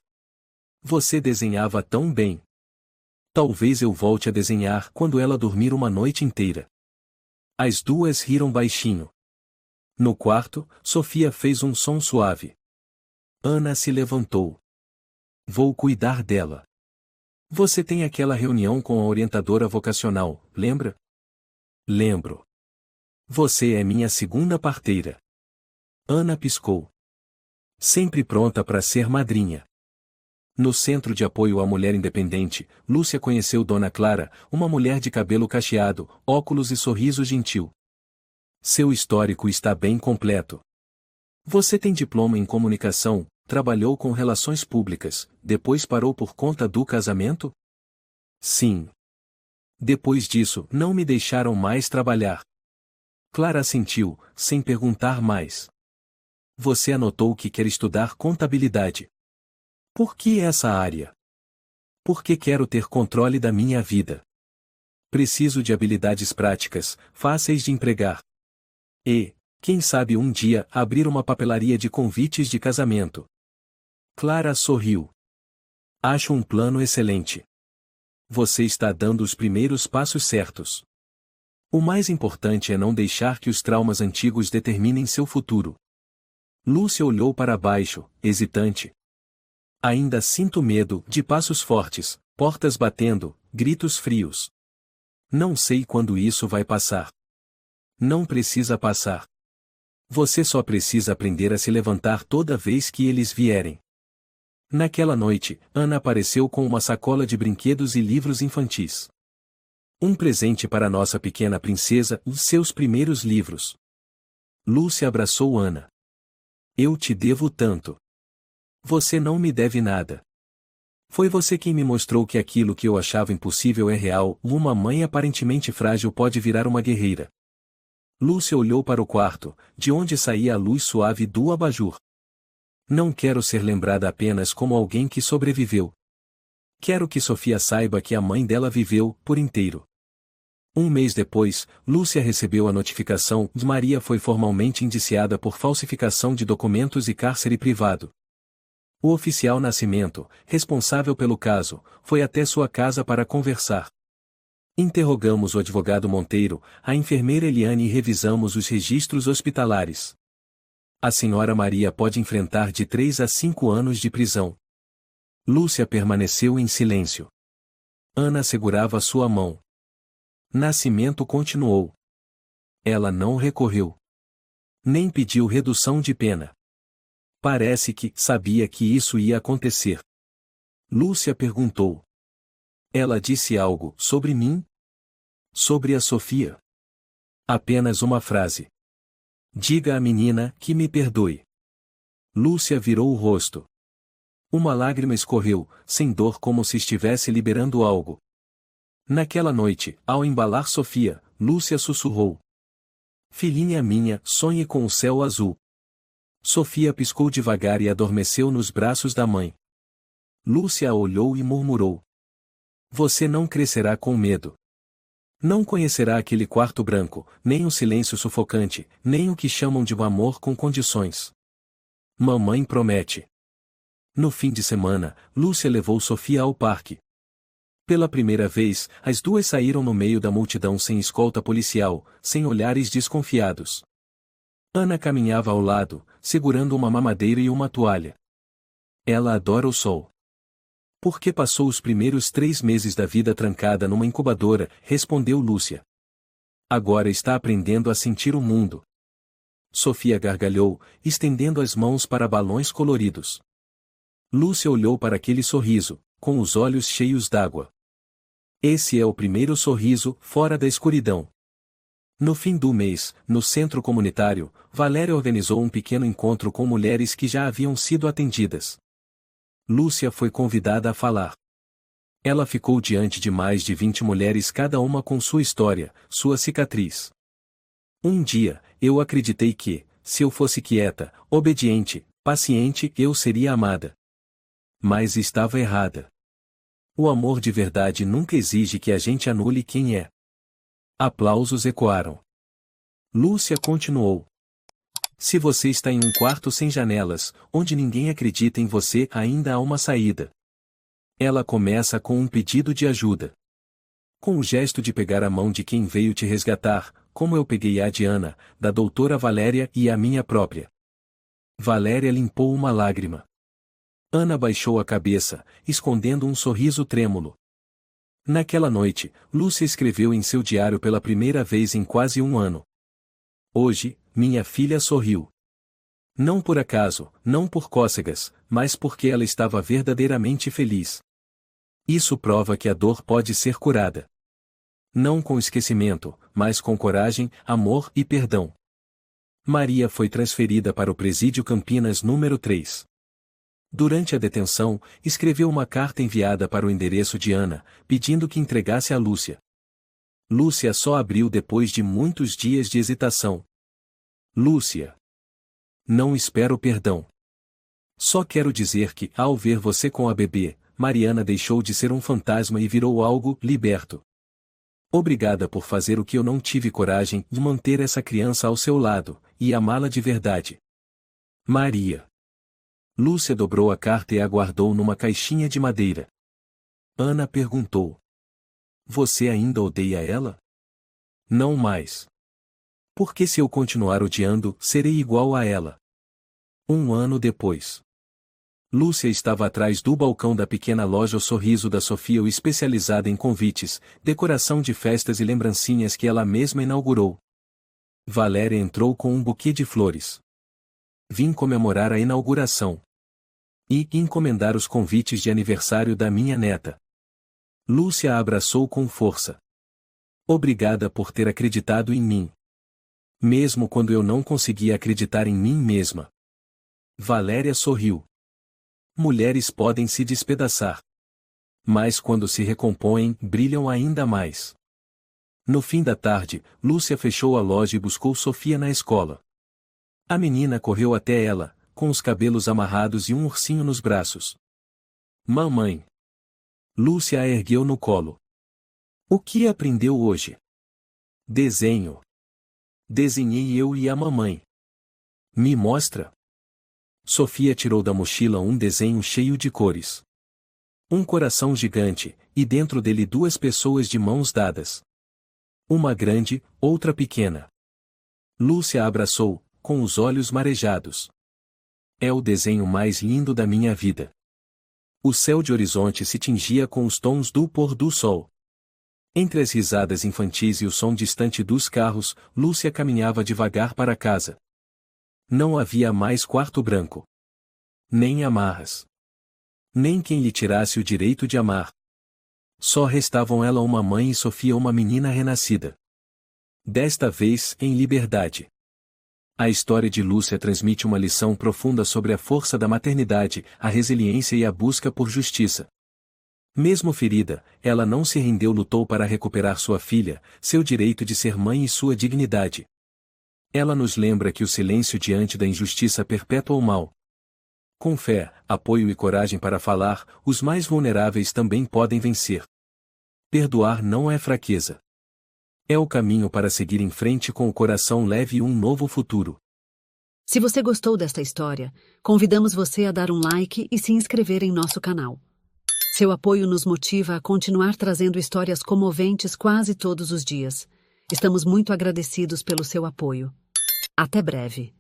Você desenhava tão bem. Talvez eu volte a desenhar quando ela dormir uma noite inteira. As duas riram baixinho. No quarto, Sofia fez um som suave. Ana se levantou. Vou cuidar dela. Você tem aquela reunião com a orientadora vocacional, lembra? Lembro. Você é minha segunda parteira. Ana piscou. Sempre pronta para ser madrinha. No Centro de Apoio à Mulher Independente, Lúcia conheceu Dona Clara, uma mulher de cabelo cacheado, óculos e sorriso gentil. Seu histórico está bem completo. Você tem diploma em comunicação, trabalhou com relações públicas, depois parou por conta do casamento? Sim. Depois disso, não me deixaram mais trabalhar. Clara assentiu, sem perguntar mais. Você anotou que quer estudar contabilidade. Por que essa área? Porque quero ter controle da minha vida. Preciso de habilidades práticas, fáceis de empregar. E, quem sabe um dia, abrir uma papelaria de convites de casamento. Clara sorriu. Acho um plano excelente. Você está dando os primeiros passos certos. O mais importante é não deixar que os traumas antigos determinem seu futuro. Lúcia olhou para baixo, hesitante. Ainda sinto medo de passos fortes, portas batendo, gritos frios. Não sei quando isso vai passar. Não precisa passar. Você só precisa aprender a se levantar toda vez que eles vierem. Naquela noite, Ana apareceu com uma sacola de brinquedos e livros infantis. Um presente para nossa pequena princesa, os seus primeiros livros. Lúcia abraçou Ana. Eu te devo tanto. Você não me deve nada. Foi você quem me mostrou que aquilo que eu achava impossível é real, uma mãe aparentemente frágil pode virar uma guerreira. Lúcia olhou para o quarto, de onde saía a luz suave do abajur. Não quero ser lembrada apenas como alguém que sobreviveu. Quero que Sofia saiba que a mãe dela viveu, por inteiro. Um mês depois, Lúcia recebeu a notificação de Maria foi formalmente indiciada por falsificação de documentos e cárcere privado. O oficial Nascimento, responsável pelo caso, foi até sua casa para conversar. Interrogamos o advogado Monteiro, a enfermeira Eliane e revisamos os registros hospitalares. A senhora Maria pode enfrentar de 3 a 5 anos de prisão. Lúcia permaneceu em silêncio. Ana segurava sua mão. Nascimento continuou. Ela não recorreu. Nem pediu redução de pena. Parece que sabia que isso ia acontecer. Lúcia perguntou. Ela disse algo sobre mim? Sobre a Sofia? Apenas uma frase. Diga à menina que me perdoe. Lúcia virou o rosto. Uma lágrima escorreu, sem dor como se estivesse liberando algo. Naquela noite, ao embalar Sofia, Lúcia sussurrou. Filhinha minha, sonhe com o céu azul. Sofia piscou devagar e adormeceu nos braços da mãe. Lúcia a olhou e murmurou. Você não crescerá com medo. Não conhecerá aquele quarto branco, nem o silêncio sufocante, nem o que chamam de um amor com condições. Mamãe promete. No fim de semana, Lúcia levou Sofia ao parque. Pela primeira vez, as duas saíram no meio da multidão sem escolta policial, sem olhares desconfiados. Ana caminhava ao lado, segurando uma mamadeira e uma toalha. Ela adora o sol. Porque passou os primeiros 3 meses da vida trancada numa incubadora, respondeu Lúcia. Agora está aprendendo a sentir o mundo. Sofia gargalhou, estendendo as mãos para balões coloridos. Lúcia olhou para aquele sorriso, com os olhos cheios d'água. Esse é o primeiro sorriso, fora da escuridão. No fim do mês, no centro comunitário, Valéria organizou um pequeno encontro com mulheres que já haviam sido atendidas. Lúcia foi convidada a falar. Ela ficou diante de mais de 20 mulheres, cada uma com sua história, sua cicatriz. Um dia, eu acreditei que, se eu fosse quieta, obediente, paciente, eu seria amada. Mas estava errada. O amor de verdade nunca exige que a gente anule quem é. Aplausos ecoaram. Lúcia continuou. Se você está em um quarto sem janelas, onde ninguém acredita em você, ainda há uma saída. Ela começa com um pedido de ajuda. Com o gesto de pegar a mão de quem veio te resgatar, como eu peguei a de Ana, da doutora Valéria e a minha própria. Valéria limpou uma lágrima. Ana baixou a cabeça, escondendo um sorriso trêmulo. Naquela noite, Lúcia escreveu em seu diário pela primeira vez em quase um ano. Hoje, minha filha sorriu. Não por acaso, não por cócegas, mas porque ela estava verdadeiramente feliz. Isso prova que a dor pode ser curada. Não com esquecimento, mas com coragem, amor e perdão. Maria foi transferida para o Presídio Campinas número 3. Durante a detenção, escreveu uma carta enviada para o endereço de Ana, pedindo que entregasse a Lúcia. Lúcia só abriu depois de muitos dias de hesitação. Lúcia. Não espero perdão. Só quero dizer que, ao ver você com a bebê, Mariana deixou de ser um fantasma e virou algo liberto. Obrigada por fazer o que eu não tive coragem de manter essa criança ao seu lado, e amá-la de verdade. Maria. Lúcia dobrou a carta e a guardou numa caixinha de madeira. Ana perguntou. Você ainda odeia ela? Não mais. Porque se eu continuar odiando, serei igual a ela. 1 ano depois. Lúcia estava atrás do balcão da pequena loja O Sorriso da Sofia, especializada em convites, decoração de festas e lembrancinhas que ela mesma inaugurou. Valéria entrou com um buquê de flores. Vim comemorar a inauguração. E encomendar os convites de aniversário da minha neta. Lúcia a abraçou com força. Obrigada por ter acreditado em mim. Mesmo quando eu não conseguia acreditar em mim mesma. Valéria sorriu. Mulheres podem se despedaçar. Mas quando se recompõem, brilham ainda mais. No fim da tarde, Lúcia fechou a loja e buscou Sofia na escola. A menina correu até ela, com os cabelos amarrados e um ursinho nos braços. Mamãe. Lúcia a ergueu no colo. O que aprendeu hoje? Desenho. Desenhei eu e a mamãe. Me mostra. Sofia tirou da mochila um desenho cheio de cores. Um coração gigante, e dentro dele duas pessoas de mãos dadas. Uma grande, outra pequena. Lúcia a abraçou, com os olhos marejados. É o desenho mais lindo da minha vida. O céu de horizonte se tingia com os tons do pôr do sol. Entre as risadas infantis e o som distante dos carros, Lúcia caminhava devagar para casa. Não havia mais quarto branco. Nem amarras. Nem quem lhe tirasse o direito de amar. Só restavam ela uma mãe e Sofia uma menina renascida. Desta vez, em liberdade. A história de Lúcia transmite uma lição profunda sobre a força da maternidade, a resiliência e a busca por justiça. Mesmo ferida, ela não se rendeu, lutou para recuperar sua filha, seu direito de ser mãe e sua dignidade. Ela nos lembra que o silêncio diante da injustiça perpetua o mal. Com fé, apoio e coragem para falar, os mais vulneráveis também podem vencer. Perdoar não é fraqueza. É o caminho para seguir em frente com o coração leve e um novo futuro. Se você gostou desta história, convidamos você a dar um like e se inscrever em nosso canal. Seu apoio nos motiva a continuar trazendo histórias comoventes quase todos os dias. Estamos muito agradecidos pelo seu apoio. Até breve.